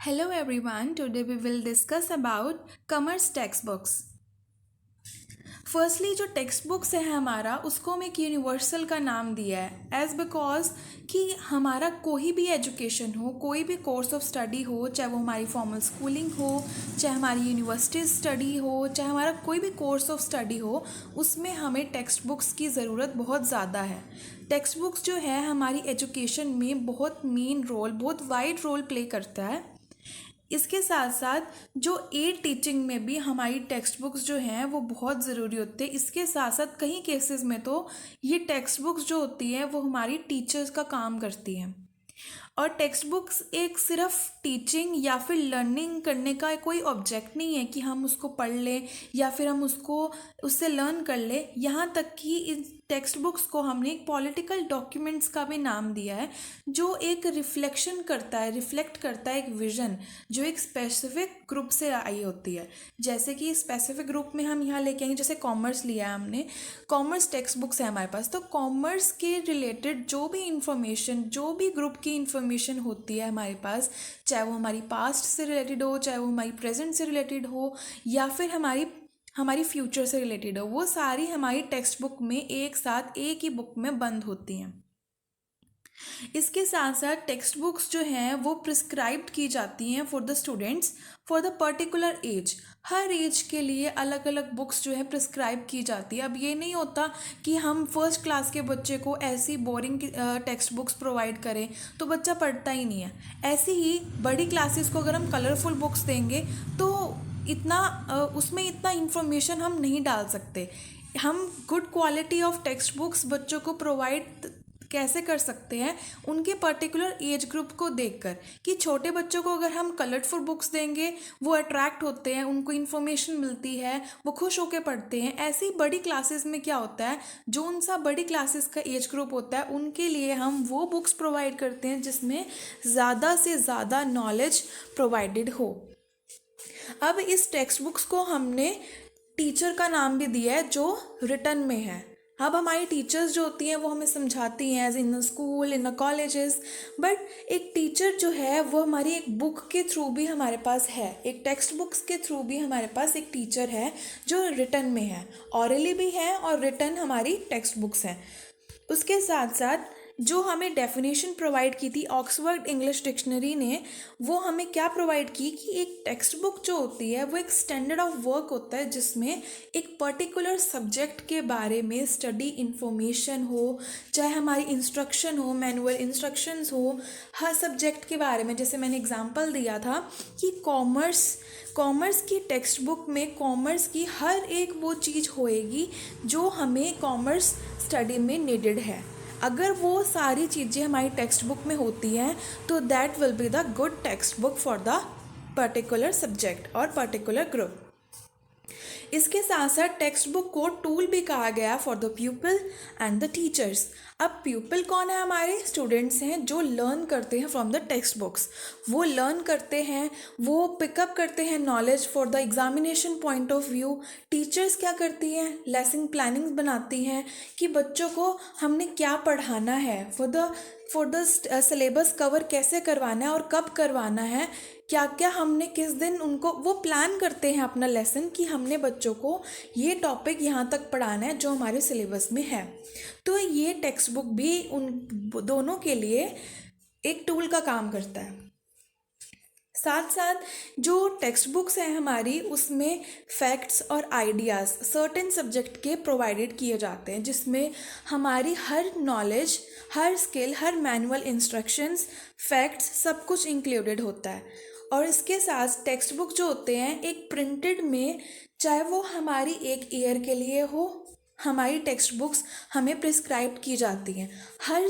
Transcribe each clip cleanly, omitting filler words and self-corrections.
Hello everyone, today we will discuss about commerce textbooks. Firstly जो text books है हमारा उसको हम एक यूनिवर्सल का नाम दिया है एज बिकॉज कि हमारा कोई भी एजुकेशन हो, कोई भी कोर्स ऑफ स्टडी हो, चाहे वो हमारी फॉर्मल स्कूलिंग हो, चाहे हमारी यूनिवर्सिटी स्टडी हो, चाहे हमारा कोई भी कोर्स ऑफ स्टडी हो, उसमें हमें टेक्स्ट बुक्स की ज़रूरत बहुत ज़्यादा है। टेक्स्ट बुक्स जो है हमारी एजुकेशन में बहुत मेन रोल, बहुत वाइड रोल प्ले करता है। इसके साथ साथ जो एड टीचिंग में भी हमारी टेक्स्ट बुक्स जो हैं वो बहुत ज़रूरी होते हैं। इसके साथ साथ कई केसेस में तो ये टेक्स्ट बुक्स जो होती हैं वो हमारी टीचर्स का काम करती हैं। और टेक्स्ट बुक्स एक सिर्फ टीचिंग या फिर लर्निंग करने का कोई ऑब्जेक्ट नहीं है कि हम उसको पढ़ लें या फिर हम उसको उससे लर्न कर लें। यहाँ तक कि इन टेक्स्ट बुक्स को हमने एक पॉलिटिकल डॉक्यूमेंट्स का भी नाम दिया है, जो एक रिफ्लेक्शन करता है, रिफ्लेक्ट करता है एक विजन जो एक स्पेसिफिक ग्रुप से आई होती है। जैसे कि स्पेसिफिक ग्रुप में हम यहाँ लेके आएंगे, जैसे कॉमर्स लिया है हमने, कॉमर्स टेक्स्ट बुक्स है हमारे पास, तो कॉमर्स के रिलेटेड जो भी इंफॉर्मेशन, जो भी ग्रुप की इंफॉर्मेशन होती है हमारे पास, चाहे वो हमारी पास्ट से रिलेटेड हो, चाहे वो हमारी प्रेजेंट से रिलेटेड हो, या फिर हमारी फ्यूचर से रिलेटेड हो, वो सारी हमारी टेक्स्ट बुक में एक साथ एक ही बुक में बंद होती हैं। इसके साथ साथ टेक्स्ट बुक्स जो हैं वो प्रिस्क्राइब्ड की जाती हैं for the students for the particular age. हर एज के लिए अलग अलग बुक्स जो है प्रिस्क्राइब की जाती है। अब ये नहीं होता कि हम फर्स्ट क्लास के बच्चे को ऐसी बोरिंग टेक्स्ट बुक्स प्रोवाइड करें तो बच्चा पढ़ता ही नहीं है। ऐसे ही बड़ी क्लासेस को अगर हम कलरफुल बुक्स देंगे तो उसमें इतना इंफॉर्मेशन हम नहीं डाल सकते। हम good quality of text books बच्चों को प्रोवाइड कैसे कर सकते हैं, उनके पर्टिकुलर एज ग्रुप को देखकर, कि छोटे बच्चों को अगर हम कलरफुल बुक्स देंगे वो अट्रैक्ट होते हैं, उनको इन्फॉर्मेशन मिलती है, वो खुश होकर पढ़ते हैं। ऐसे ही बड़ी क्लासेस में क्या होता है, जो उनसा बड़ी क्लासेस का एज ग्रुप होता है उनके लिए हम वो बुक्स प्रोवाइड करते हैं जिसमें ज़्यादा से ज़्यादा नॉलेज प्रोवाइडेड हो। अब इस टेक्स्ट बुक्स को हमने टीचर का नाम भी दिया है जो रिटर्न में है। अब हमारी टीचर्स जो होती हैं वो हमें समझाती हैं as in school, in colleges, but एक टीचर जो है वो हमारी एक बुक के थ्रू भी हमारे पास है, एक टेक्स्ट बुक्स के थ्रू भी हमारे पास एक टीचर है जो रिटर्न में है, ऑरली भी है और रिटर्न हमारी टेक्स्ट बुक्स हैं। उसके साथ साथ जो हमें डेफिनेशन प्रोवाइड की थी ऑक्सफोर्ड इंग्लिश डिक्शनरी ने, वो हमें क्या प्रोवाइड की कि एक टेक्स्ट बुक जो होती है वो एक स्टैंडर्ड ऑफ वर्क होता है जिसमें एक पर्टिकुलर सब्जेक्ट के बारे में स्टडी इन्फॉर्मेशन हो, चाहे हमारी इंस्ट्रक्शन हो, मैनुअल इंस्ट्रक्शंस हो, हर सब्जेक्ट के बारे में। जैसे मैंने एग्जांपल दिया था कि कॉमर्स की टेक्स्ट बुक में कॉमर्स की हर एक वो चीज़ होएगी जो हमें कॉमर्स स्टडी में नीडेड है। अगर वो सारी चीज़ें हमारी टेक्स्ट बुक में होती हैं तो that will be the good text book for the particular subject और पर्टिकुलर ग्रुप। इसके साथ साथ टेक्स्ट बुक को टूल भी कहा गया for the people and the teachers. अब पीपल कौन है, हमारे स्टूडेंट्स हैं जो लर्न करते हैं फ्रॉम द टेक्स्ट बुक्स। वो लर्न करते हैं, वो पिकअप करते हैं knowledge for the examination point of view. Teachers क्या करती हैं, लेसन प्लानिंग्स बनाती हैं कि बच्चों को हमने क्या पढ़ाना है, फॉर द सिलेबस कवर कैसे करवाना है और कब करवाना है, क्या क्या हमने किस दिन, उनको वो प्लान करते हैं अपना लेसन कि हमने बच्चों को ये टॉपिक यहाँ तक पढ़ाना है जो हमारे सिलेबस में है। तो ये टेक्स्ट बुक भी उन दोनों के लिए एक टूल का काम करता है। साथ साथ जो टेक्स्ट बुक्स हैं हमारी, उसमें फैक्ट्स और आइडियाज़ सर्टेन सब्जेक्ट के प्रोवाइडेड किए जाते हैं जिसमें हमारी हर नॉलेज, हर स्किल, हर मैनुअल इंस्ट्रक्शंस, फैक्ट्स सब कुछ इंक्लूडेड होता है। और इसके साथ टेक्स्ट बुक जो होते हैं एक प्रिंटेड में, चाहे वो हमारी एक ईयर के लिए हो, हमारी टेक्स्ट बुक्स हमें प्रिस्क्राइब की जाती हैं। हर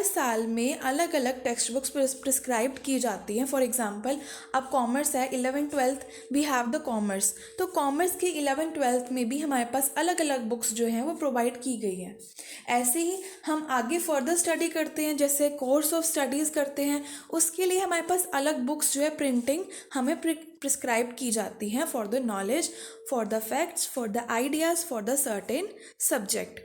साल में अलग अलग टेक्स्ट बुक्स प्रिस्क्राइब की जाती हैं। फॉर एग्जांपल, अब कॉमर्स है, 11th-12th we have the commerce, तो कॉमर्स के 11th-12th में भी हमारे पास अलग अलग बुक्स जो हैं वो प्रोवाइड की गई हैं। ऐसे ही हम आगे फर्दर स्टडी करते हैं, जैसे कोर्स ऑफ स्टडीज़ करते हैं, उसके लिए हमारे पास अलग बुक्स जो है प्रिंटिंग हमें प्रिस्क्राइब की जाती हैं for the knowledge, for the facts, for the ideas, for the certain subject.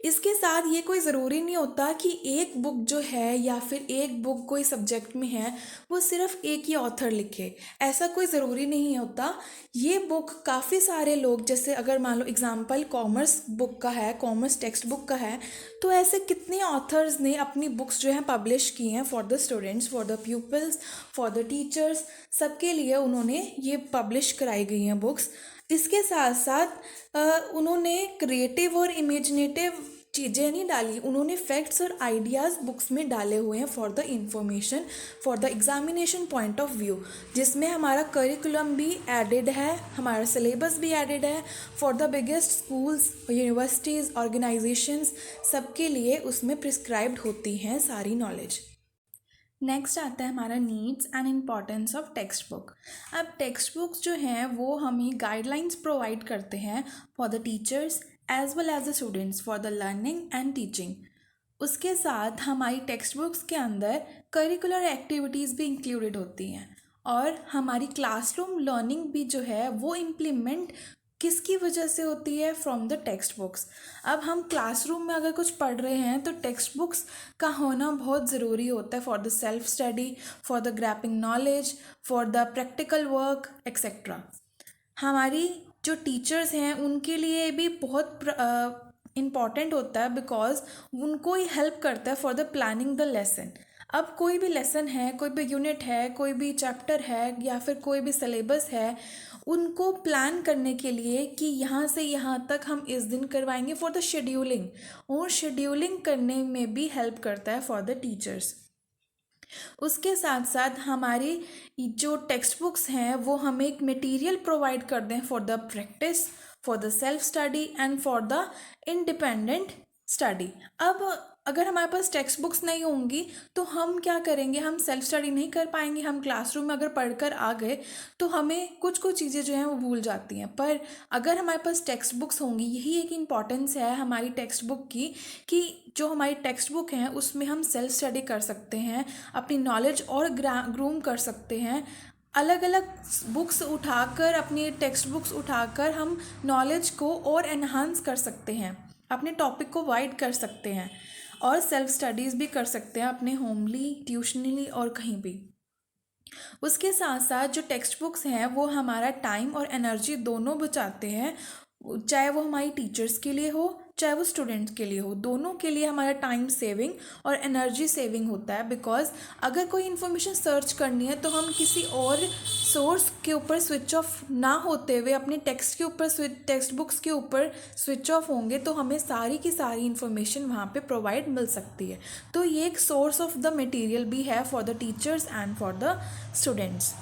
इसके साथ ये कोई ज़रूरी नहीं होता कि एक बुक जो है या फिर एक बुक कोई सब्जेक्ट में है वो सिर्फ एक ही ऑथर लिखे, ऐसा कोई ज़रूरी नहीं होता। ये बुक काफ़ी सारे लोग, जैसे अगर मान लो एग्जांपल कॉमर्स बुक का है, कॉमर्स टेक्स्ट बुक का है, तो ऐसे कितने ऑथर्स ने अपनी बुक्स जो हैं पब्लिश की हैं for the students, for the people's, for the teachers, सबके लिए उन्होंने ये पब्लिश कराई गई हैं बुक्स। इसके साथ साथ उन्होंने क्रिएटिव और इमेजिनेटिव चीज़ें नहीं डाली, उन्होंने फैक्ट्स और आइडियाज़ बुक्स में डाले हुए हैं for the information, for the examination point of view, जिसमें हमारा करिकुलम भी एडेड है, हमारा सिलेबस भी एडेड है for the biggest schools, universities, organisations, सबके लिए उसमें प्रिस्क्राइब्ड होती हैं सारी नॉलेज। नेक्स्ट आता है हमारा needs and importance of text book. अब टेक्स्ट बुक्स जो हैं वो हमें गाइडलाइंस प्रोवाइड करते हैं for the teachers as well as the students for the learning and teaching. उसके साथ हमारी टेक्स्ट बुक्स के अंदर करिकुलर एक्टिविटीज़ भी इंक्लूडेड होती हैं और हमारी क्लासरूम लर्निंग भी जो है वो इम्प्लीमेंट किसकी वजह से होती है, फ्रॉम द टेक्स्ट बुक्स। अब हम क्लासरूम में अगर कुछ पढ़ रहे हैं तो टेक्स्ट बुक्स का होना बहुत ज़रूरी होता है for the self study, for the grappling knowledge, for the practical work etcetera. हमारी जो टीचर्स हैं उनके लिए भी बहुत इम्पॉर्टेंट होता है, बिकॉज उनको ही हेल्प करता है for the planning the lesson. अब कोई भी लेसन है, कोई भी यूनिट है, कोई भी चैप्टर है या फिर कोई भी सिलेबस है, उनको प्लान करने के लिए कि यहाँ से यहाँ तक हम इस दिन करवाएंगे फॉर द शेड्यूलिंग, और शेड्यूलिंग करने में भी हेल्प करता है फॉर द टीचर्स। उसके साथ साथ हमारी जो टेक्स्ट बुक्स हैं वो हमें एक मटेरियल प्रोवाइड करते हैं for the practice, for the self study and for the independent study. अब अगर हमारे पास टेक्स्ट बुक्स नहीं होंगी तो हम क्या करेंगे, हम सेल्फ स्टडी नहीं कर पाएंगे। हम क्लासरूम में अगर पढ़कर आ गए तो हमें कुछ कुछ चीज़ें जो हैं वो भूल जाती हैं, पर अगर हमारे पास टेक्स्ट बुक्स होंगी, यही एक इम्पॉर्टेंस है हमारी टेक्स्ट बुक की, कि जो हमारी टेक्स्ट बुक हैं उसमें हम सेल्फ स्टडी कर सकते हैं, अपनी नॉलेज और ग्रूम कर सकते हैं। अलग अलग बुक्स उठाकर, अपनी टेक्स्ट बुक्स उठाकर हम नॉलेज को और एनहांस कर सकते हैं, अपने टॉपिक को वाइड कर सकते हैं और सेल्फ स्टडीज़ भी कर सकते हैं अपने होमली, ट्यूशनली और कहीं भी। उसके साथ साथ जो टेक्स्ट बुक्स हैं वो हमारा टाइम और एनर्जी दोनों बचाते हैं, चाहे वो हमारी टीचर्स के लिए हो चाहे वो स्टूडेंट्स के लिए हो, दोनों के लिए हमारा टाइम सेविंग और एनर्जी सेविंग होता है। बिकॉज अगर कोई इन्फॉर्मेशन सर्च करनी है तो हम किसी और सोर्स के ऊपर स्विच ऑफ ना होते हुए अपने टेक्स्ट के ऊपर, टेक्स्ट बुक्स के ऊपर स्विच ऑफ होंगे तो हमें सारी की सारी इन्फॉर्मेशन वहाँ पे प्रोवाइड मिल सकती है। तो ये एक सोर्स ऑफ द मटेरियल भी है for the teachers and for the students.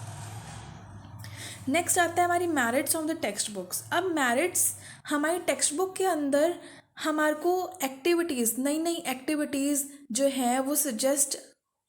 Next आता है हमारी merits of the text books. अब मेरिट्स हमारी टेक्स्ट बुक के अंदर हमारे को एक्टिविटीज़, नई नई एक्टिविटीज़ जो है वो सजेस्ट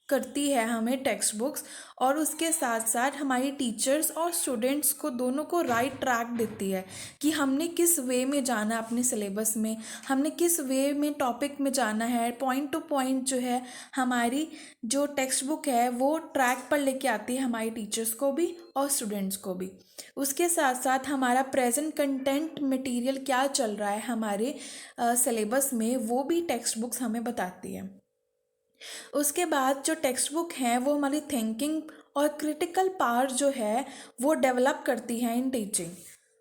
करती है हमें टेक्स्ट बुक्स, और उसके साथ साथ हमारी टीचर्स और स्टूडेंट्स को दोनों को राइट ट्रैक देती है कि हमने किस वे में जाना है अपने सिलेबस में, हमने किस वे में टॉपिक में जाना है। पॉइंट टू पॉइंट जो है हमारी जो टेक्स्ट बुक है वो ट्रैक पर लेके आती है हमारी टीचर्स को भी और स्टूडेंट्स को भी। उसके साथ साथ हमारा प्रेजेंट कंटेंट मटेरियल क्या चल रहा है हमारे सिलेबस में, वो भी टेक्स्ट बुक्स हमें बताती है। उसके बाद जो टेक्स्ट बुक हैं वो हमारी थिंकिंग और क्रिटिकल पावर जो है वो डेवलप करती हैं इन टीचिंग।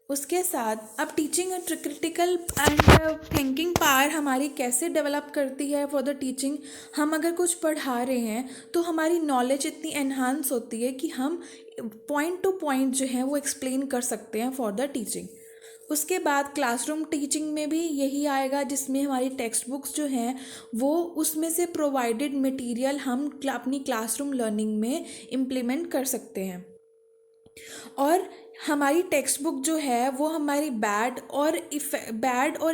उसके साथ अब टीचिंग और क्रिटिकल एंड थिंकिंग पावर हमारी कैसे डेवलप करती है फॉर द टीचिंग। हम अगर कुछ पढ़ा रहे हैं तो हमारी नॉलेज इतनी एनहांस होती है कि हम पॉइंट टू पॉइंट जो है वो एक्सप्लेन कर सकते हैं फॉर द टीचिंग। उसके बाद क्लासरूम टीचिंग में भी यही आएगा, जिसमें हमारी टेक्स्ट बुक्स जो हैं वो उसमें से प्रोवाइडेड मटेरियल हम अपनी क्लासरूम लर्निंग में इम्प्लीमेंट कर सकते हैं। और हमारी टेक्स्ट बुक जो है वो हमारी बैड और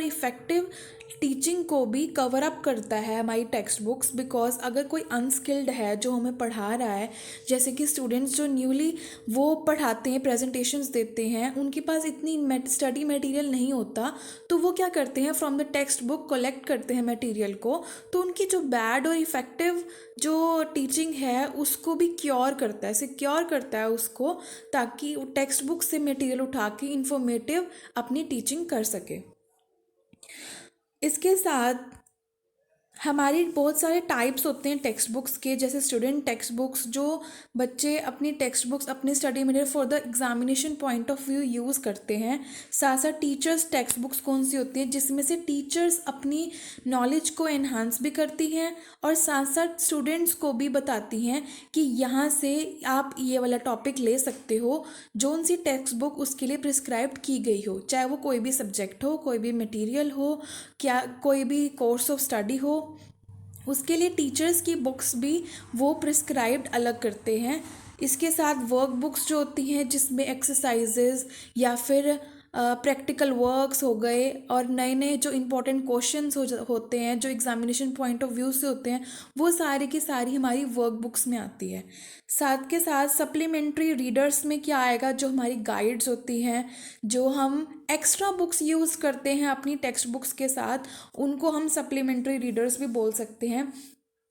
इफ़ेक्टिव टीचिंग को भी कवर अप करता है हमारी टेक्स्ट बुक्स। बिकॉज अगर कोई अनस्किल्ड है जो हमें पढ़ा रहा है, जैसे कि स्टूडेंट्स जो न्यूली वो पढ़ाते हैं, प्रेजेंटेशंस देते हैं, उनके पास इतनी स्टडी मटेरियल नहीं होता, तो वो क्या करते हैं, from the text book collect करते हैं मटेरियल को, तो उनकी जो बैड और इफ़ेक्टिव जो टीचिंग है उसको भी सिक्योर करता है उसको, ताकि टेक्स्ट बुक से मटेरियल उठा के इंफॉर्मेटिव अपनी टीचिंग कर सके। इसके साथ हमारी बहुत सारे टाइप्स होते हैं टेक्स्ट बुक्स के, जैसे स्टूडेंट टेक्स्ट बुक्स जो बच्चे अपनी टेक्स्ट बुक्स अपने study material for the examination point of view use करते हैं। साथ साथ टीचर्स टेक्स्ट बुक्स कौन सी होती हैं जिसमें से टीचर्स अपनी नॉलेज को एनहांस भी करती हैं और साथ साथ स्टूडेंट्स को भी बताती हैं कि यहाँ से आप ये वाला टॉपिक ले सकते हो, जोन सी टेक्स्ट बुक उसके लिए प्रिस्क्राइब की गई हो, चाहे वो कोई भी सब्जेक्ट हो, कोई भी मटेरियल हो, क्या कोई भी कोर्स ऑफ स्टडी हो, उसके लिए टीचर्स की बुक्स भी वो प्रिस्क्राइब्ड अलग करते हैं। इसके साथ वर्क बुक्स जो होती हैं जिसमें एक्सरसाइजेज या फिर प्रैक्टिकल वर्क्स हो गए और नए नए जो इम्पोर्टेंट क्वेश्चंस होते हैं जो एग्जामिनेशन पॉइंट ऑफ व्यू से होते हैं, वो सारी की सारी हमारी वर्क बुक्स में आती है। साथ के साथ सप्लीमेंट्री रीडर्स में क्या आएगा, जो हमारी गाइड्स होती हैं, जो हम एक्स्ट्रा बुक्स यूज़ करते हैं अपनी टेक्स्ट बुक्स के साथ, उनको हम सप्लीमेंट्री रीडर्स भी बोल सकते हैं।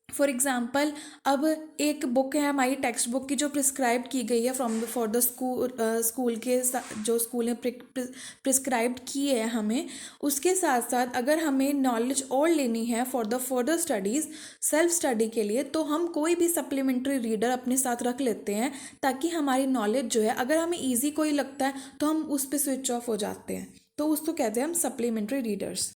फॉर एग्ज़ाम्पल, अब एक बुक है हमारी टेक्स्ट बुक की जो प्रिस्क्राइब की गई है फॉर द स्कूल के जो स्कूल ने प्रिस्क्राइब की है हमें, उसके साथ साथ अगर हमें नॉलेज और लेनी है for the further studies, self study के लिए, तो हम कोई भी सप्लीमेंट्री रीडर अपने साथ रख लेते हैं ताकि हमारी नॉलेज जो है, अगर हमें ईजी कोई लगता है तो हम उस पर स्विच ऑफ हो जाते हैं, तो उसको कहते हैं हम सप्लीमेंट्री रीडर्स।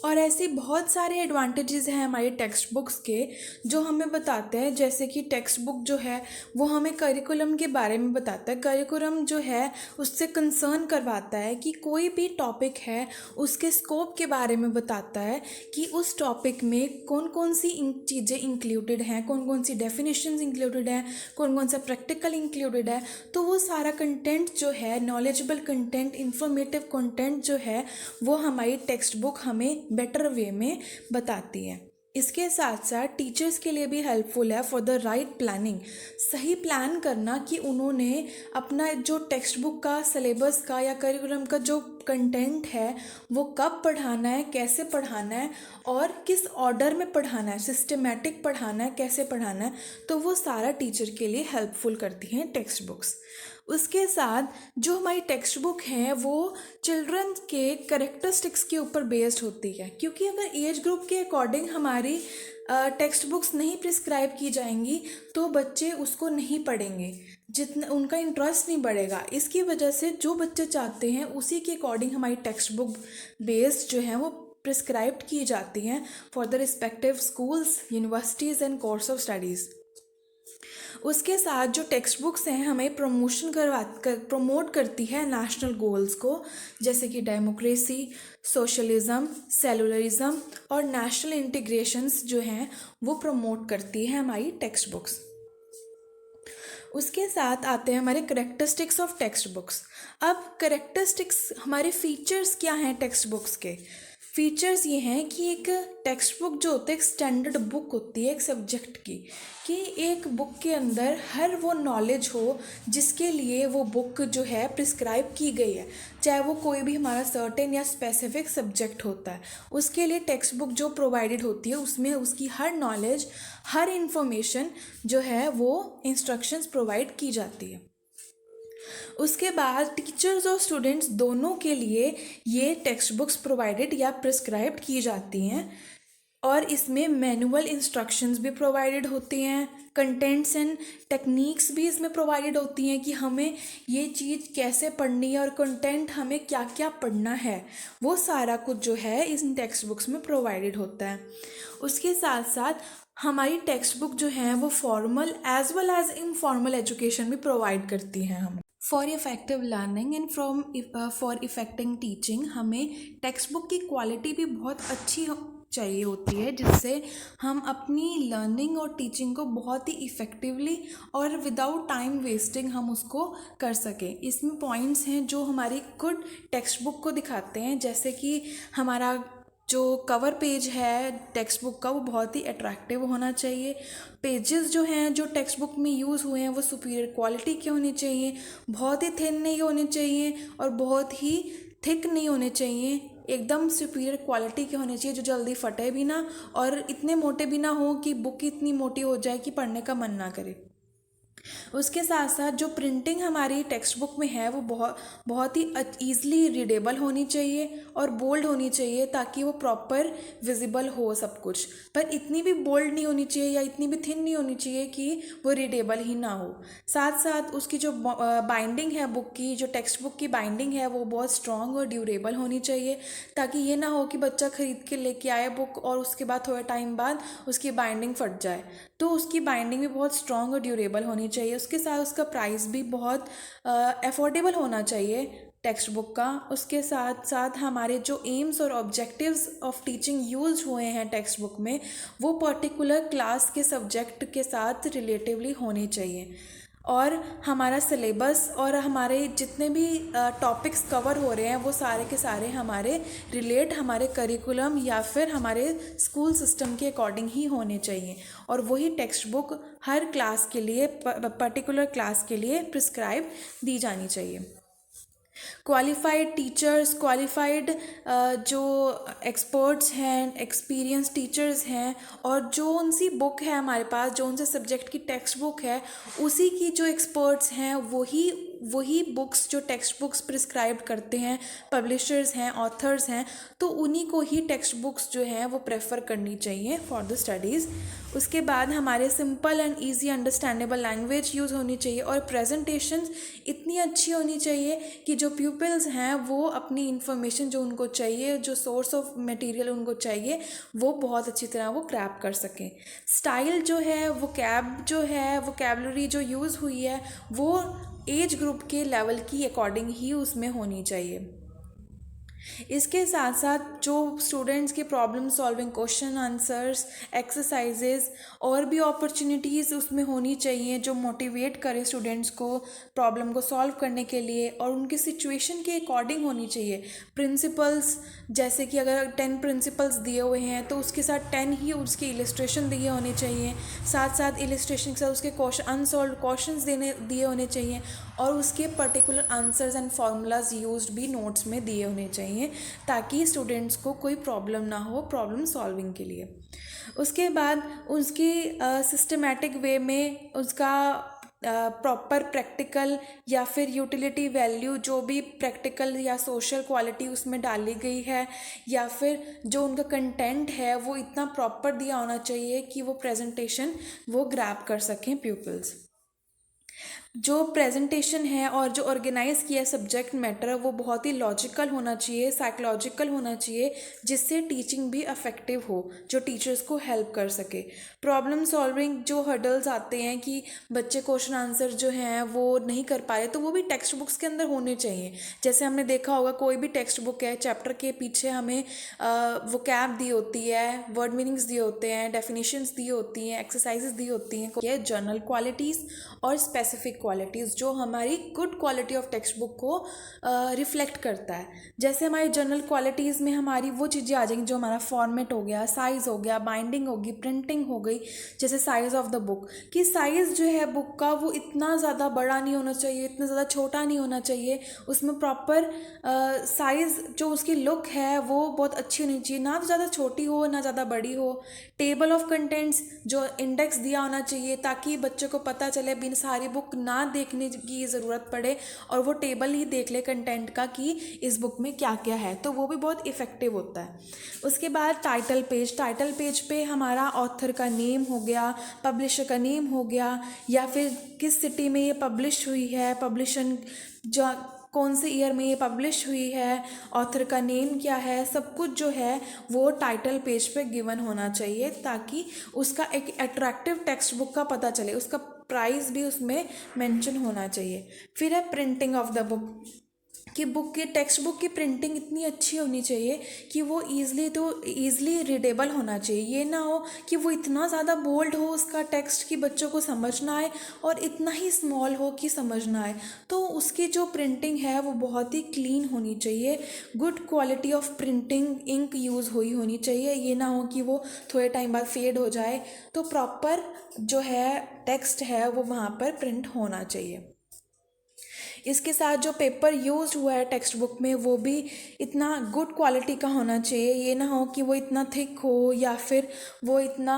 और ऐसे बहुत सारे एडवांटेजेस हैं हमारी टेक्स्ट बुक्स के जो हमें बताते हैं, जैसे कि टेक्स्ट बुक जो है वो हमें करिकुलम के बारे में बताता है। करिकुलम जो है उससे कंसर्न करवाता है कि कोई भी टॉपिक है उसके स्कोप के बारे में बताता है कि उस टॉपिक में कौन कौन सी चीज़ें इंक्लूडेड हैं, कौन कौन सी डेफिनेशंस इंक्लूडेड हैं, कौन कौन सा प्रैक्टिकल इंक्लूडेड है। तो वो सारा कंटेंट जो है, नॉलेजेबल कंटेंट, इंफॉर्मेटिव कंटेंट जो है, वो हमारी टेक्स्ट बुक हमें बेटर वे में बताती है। इसके साथ साथ टीचर्स के लिए भी हेल्पफुल है फॉर द राइट प्लानिंग, सही प्लान करना कि उन्होंने अपना जो टेक्स्ट बुक का सिलेबस का या करिकुलम का जो कंटेंट है वो कब पढ़ाना है, कैसे पढ़ाना है और किस ऑर्डर में पढ़ाना है, सिस्टमेटिक पढ़ाना है, कैसे पढ़ाना है, तो वो सारा टीचर के लिए हेल्पफुल करती हैं टेक्स्ट बुक्स। उसके साथ जो हमारी टेक्स्ट बुक है वो चिल्ड्रन के करेक्टरिस्टिक्स के ऊपर बेस्ड होती है, क्योंकि अगर एज ग्रुप के अकॉर्डिंग हमारी टेक्स्ट बुक्स नहीं प्रिस्क्राइब की जाएंगी तो बच्चे उसको नहीं पढ़ेंगे, जितना उनका इंटरेस्ट नहीं बढ़ेगा। इसकी वजह से जो बच्चे चाहते हैं उसी के अकॉर्डिंग हमारी टेक्स्ट बुक बेस्ड जो है वो प्रिस्क्राइब्ड की जाती हैं for the respective schools, universities and course of studies. उसके साथ जो टेक्स्ट बुक्स हैं हमें प्रमोट करती है नेशनल गोल्स को, जैसे कि डेमोक्रेसी, सोशलिज्म, सेलुलरिज्म और नेशनल इंटीग्रेशंस जो हैं वो प्रमोट करती है हमारी टेक्स्ट बुक्स। उसके साथ आते हैं हमारे करेक्टरिस्टिक्स ऑफ टेक्स्ट बुक्स। अब करेक्टरिस्टिक्स, हमारे फीचर्स क्या हैं टेक्स्ट बुक्स के? फीचर्स ये हैं कि एक टेक्स्ट बुक जो होती है एक स्टैंडर्ड बुक होती है एक सब्जेक्ट की, कि एक बुक के अंदर हर वो नॉलेज हो जिसके लिए वो बुक जो है प्रिस्क्राइब की गई है, चाहे वो कोई भी हमारा सर्टेन या स्पेसिफिक सब्जेक्ट होता है, उसके लिए टेक्स्ट बुक जो प्रोवाइडेड होती है उसमें उसकी हर नॉलेज, हर इंफॉर्मेशन जो है वो इंस्ट्रक्शंस प्रोवाइड की जाती है। उसके बाद टीचर्स और स्टूडेंट्स दोनों के लिए ये टेक्स्ट बुक्स प्रोवाइडेड या प्रिस्क्राइब्ड की जाती हैं और इसमें मैनुअल इंस्ट्रक्शंस भी प्रोवाइडेड होती हैं, कंटेंट्स एंड टेक्निक्स भी इसमें प्रोवाइडेड होती हैं कि हमें ये चीज़ कैसे पढ़नी है और कंटेंट हमें क्या क्या पढ़ना है, वो सारा कुछ जो है इन टेक्स्ट बुक्स में प्रोवाइडेड होता है। उसके साथ साथ हमारी टेक्स्ट बुक जो है वो formal as well as informal education भी प्रोवाइड करती हैं हमें। For effective learning and for effective teaching हमें टेक्स्ट बुक की क्वालिटी भी बहुत अच्छी चाहिए होती है, जिससे हम अपनी लर्निंग और टीचिंग को बहुत ही इफ़ेक्टिवली और विदाउट टाइम वेस्टिंग हम उसको कर सकें। इसमें पॉइंट्स हैं जो हमारी गुड टेक्स्ट बुक को दिखाते हैं, जैसे कि हमारा जो कवर पेज है टेक्स्ट बुक का वो बहुत ही अट्रैक्टिव होना चाहिए, पेजेस जो हैं जो टेक्स्ट बुक में यूज़ हुए हैं वो सुपीरियर क्वालिटी के होने चाहिए, बहुत ही थिन नहीं होने चाहिए और बहुत ही थिक नहीं होने चाहिए, एकदम सुपीरियर क्वालिटी के होने चाहिए जो जल्दी फटे भी ना और इतने मोटे भी ना हो कि बुक इतनी मोटी हो जाए कि पढ़ने का मन ना करे। उसके साथ साथ जो प्रिंटिंग हमारी टेक्स्ट बुक में है वो बहुत बहुत ही ईज़िली रीडेबल होनी चाहिए और बोल्ड होनी चाहिए, ताकि वो प्रॉपर विजिबल हो सब कुछ। पर इतनी भी बोल्ड नहीं होनी चाहिए या इतनी भी थिन नहीं होनी चाहिए कि वो रीडेबल ही ना हो। साथ साथ उसकी जो बाइंडिंग है बुक की, जो टेक्स्ट बुक की बाइंडिंग है वो बहुत स्ट्रॉन्ग और ड्यूरेबल होनी चाहिए, ताकि ये ना हो कि बच्चा ख़रीद के लेके आए बुक और उसके बाद थोड़े टाइम बाद उसकी बाइंडिंग फट जाए। तो उसकी बाइंडिंग भी बहुत स्ट्रॉन्ग और ड्यूरेबल होनी चाहिए। उसके साथ उसका प्राइस भी बहुत अफोर्डेबल होना चाहिए टेक्स्ट बुक का। उसके साथ साथ हमारे जो एम्स और ऑब्जेक्टिव्स ऑफ टीचिंग यूज हुए हैं टेक्स्ट बुक में, वो पर्टिकुलर क्लास के सब्जेक्ट के साथ रिलेटिवली होने चाहिए। और हमारा सिलेबस और हमारे जितने भी टॉपिक्स कवर हो रहे हैं वो सारे के सारे हमारे करिकुलम या फिर हमारे स्कूल सिस्टम के अकॉर्डिंग ही होने चाहिए, और वही टेक्स्ट बुक हर क्लास के लिए, पर्टिकुलर क्लास के लिए प्रिस्क्राइब दी जानी चाहिए। क्वालिफाइड टीचर्स, क्वालिफाइड जो एक्सपर्ट्स हैं, एक्सपीरियंस टीचर्स हैं, और जो उनसी बुक है हमारे पास, जो उनसे सब्जेक्ट की टेक्स्ट बुक है, उसी की जो एक्सपर्ट्स हैं वही वही बुक्स, जो टेक्स्ट बुक्स प्रिस्क्राइब करते हैं, पब्लिशर्स हैं, ऑथर्स हैं, तो उन्हीं को ही टेक्स्ट बुक्स जो हैं वो प्रेफर करनी चाहिए फॉर द स्टडीज़। उसके बाद हमारे simple and easy understandable language use होनी चाहिए, और प्रेजेंटेशंस इतनी अच्छी होनी चाहिए कि जो प्यूपिल्स हैं वो अपनी इंफॉर्मेशन जो उनको चाहिए, जो सोर्स ऑफ मटेरियल उनको चाहिए, वो बहुत अच्छी तरह वो क्रैप कर सकें। स्टाइल जो है, वोकैबलरी जो यूज़ हुई है, वो एज ग्रुप के लेवल की अकॉर्डिंग ही उसमें होनी चाहिए। इसके साथ साथ जो स्टूडेंट्स के problem solving, question answers, exercises और भी अपॉर्चुनिटीज़ उसमें होनी चाहिए जो मोटिवेट करे स्टूडेंट्स को प्रॉब्लम को सॉल्व करने के लिए, और उनकी सिचुएशन के अकॉर्डिंग होनी चाहिए। प्रिंसिपल्स, जैसे कि अगर 10 प्रिंसिपल्स दिए हुए हैं तो उसके साथ 10 ही उसके इलस्ट्रेशन दिए होने चाहिए, साथ साथ इलस्ट्रेशन के साथ उसके क्वेश्चन, अनसॉल्व क्वेश्चंस दिए होने चाहिए, और उसके particular answers and formulas used भी नोट्स में दिए होने चाहिए, ताकि स्टूडेंट्स को कोई प्रॉब्लम ना हो प्रॉब्लम सॉल्विंग के लिए। उसके बाद उसकी सिस्टमेटिक वे में उसका प्रॉपर प्रैक्टिकल या फिर यूटिलिटी वैल्यू, जो भी प्रैक्टिकल या सोशल क्वालिटी उसमें डाली गई है, या फिर जो उनका कंटेंट है, वो इतना प्रॉपर दिया होना चाहिए कि वो प्रेजेंटेशन वो ग्रैब कर सकें प्यूपल्स। जो प्रेजेंटेशन है और जो ऑर्गेनाइज किया सब्जेक्ट मैटर, वो बहुत ही लॉजिकल होना चाहिए, साइकोलॉजिकल होना चाहिए, जिससे टीचिंग भी अफेक्टिव हो, जो टीचर्स को हेल्प कर सके। प्रॉब्लम सॉल्विंग जो हर्डल्स आते हैं कि बच्चे क्वेश्चन आंसर जो हैं वो नहीं कर पा रहे, तो वो भी टेक्स्ट बुक्स के अंदर होने चाहिए। जैसे हमने देखा होगा, कोई भी टेक्स्ट बुक है, चैप्टर के पीछे हमें वोकैब दी होती है, वर्ड मीनिंग्स दिए होते हैं, डेफिनेशंस दी होती हैं, एक्सरसाइजेस दी होती हैं, ये जर्नल क्वालिटीज़ और स्पेसिफिक क्वालिटीज़ जो हमारी good quality of text book को रिफ्लेक्ट करता है। जैसे हमारी जनरल क्वालिटीज़ में हमारी वो चीज़ें आ जाएंगी जो हमारा फॉर्मेट हो गया, साइज़ हो गया, बाइंडिंग होगी, प्रिंटिंग हो गई। जैसे साइज़ ऑफ द बुक, कि साइज़ जो है बुक का वो इतना ज़्यादा बड़ा नहीं होना चाहिए, इतना ज़्यादा छोटा नहीं होना चाहिए, उसमें प्रॉपर साइज़ जो उसकी लुक है वो बहुत अच्छी होनी चाहिए, ना तो ज़्यादा छोटी हो ना ज़्यादा बड़ी हो। टेबल ऑफ कंटेंट्स, जो इंडेक्स दिया होना चाहिए, ताकि बच्चों को पता चले, बिन सारी बुक ना देखने की ज़रूरत पड़े और वो टेबल ही देख ले कंटेंट का कि इस बुक में क्या क्या है, तो वो भी बहुत इफ़ेक्टिव होता है। उसके बाद टाइटल पेज पे हमारा ऑथर का नेम हो गया, पब्लिशर का नेम हो गया, या फिर किस सिटी में ये पब्लिश हुई है, पब्लिशन जो कौन से ईयर में ये पब्लिश हुई है, ऑथर का नेम क्या है, सब कुछ जो है वो टाइटल पेज पे गिवन होना चाहिए, ताकि उसका एक अट्रैक्टिव टेक्स्ट बुक का पता चले, उसका प्राइस भी उसमें मेंशन होना चाहिए। फिर है प्रिंटिंग ऑफ द बुक, कि बुक की टेक्स्ट बुक की प्रिंटिंग इतनी अच्छी होनी चाहिए कि वो ईज़िली रीडेबल होना चाहिए। ये ना हो कि वो इतना ज़्यादा बोल्ड हो उसका टेक्स्ट कि बच्चों को समझ ना आए, और इतना ही स्मॉल हो कि समझ ना आए। तो उसकी जो प्रिंटिंग है वो बहुत ही क्लीन होनी चाहिए, good quality of printing ink use हुई होनी चाहिए। ये ना हो कि वो थोड़े टाइम बाद फेड हो जाए। तो प्रॉपर जो है टेक्स्ट है वो वहाँ पर प्रिंट होना चाहिए। इसके साथ जो पेपर यूज हुआ है टेक्स्ट बुक में वो भी इतना गुड क्वालिटी का होना चाहिए। ये ना हो कि वो इतना थिक हो या फिर वो इतना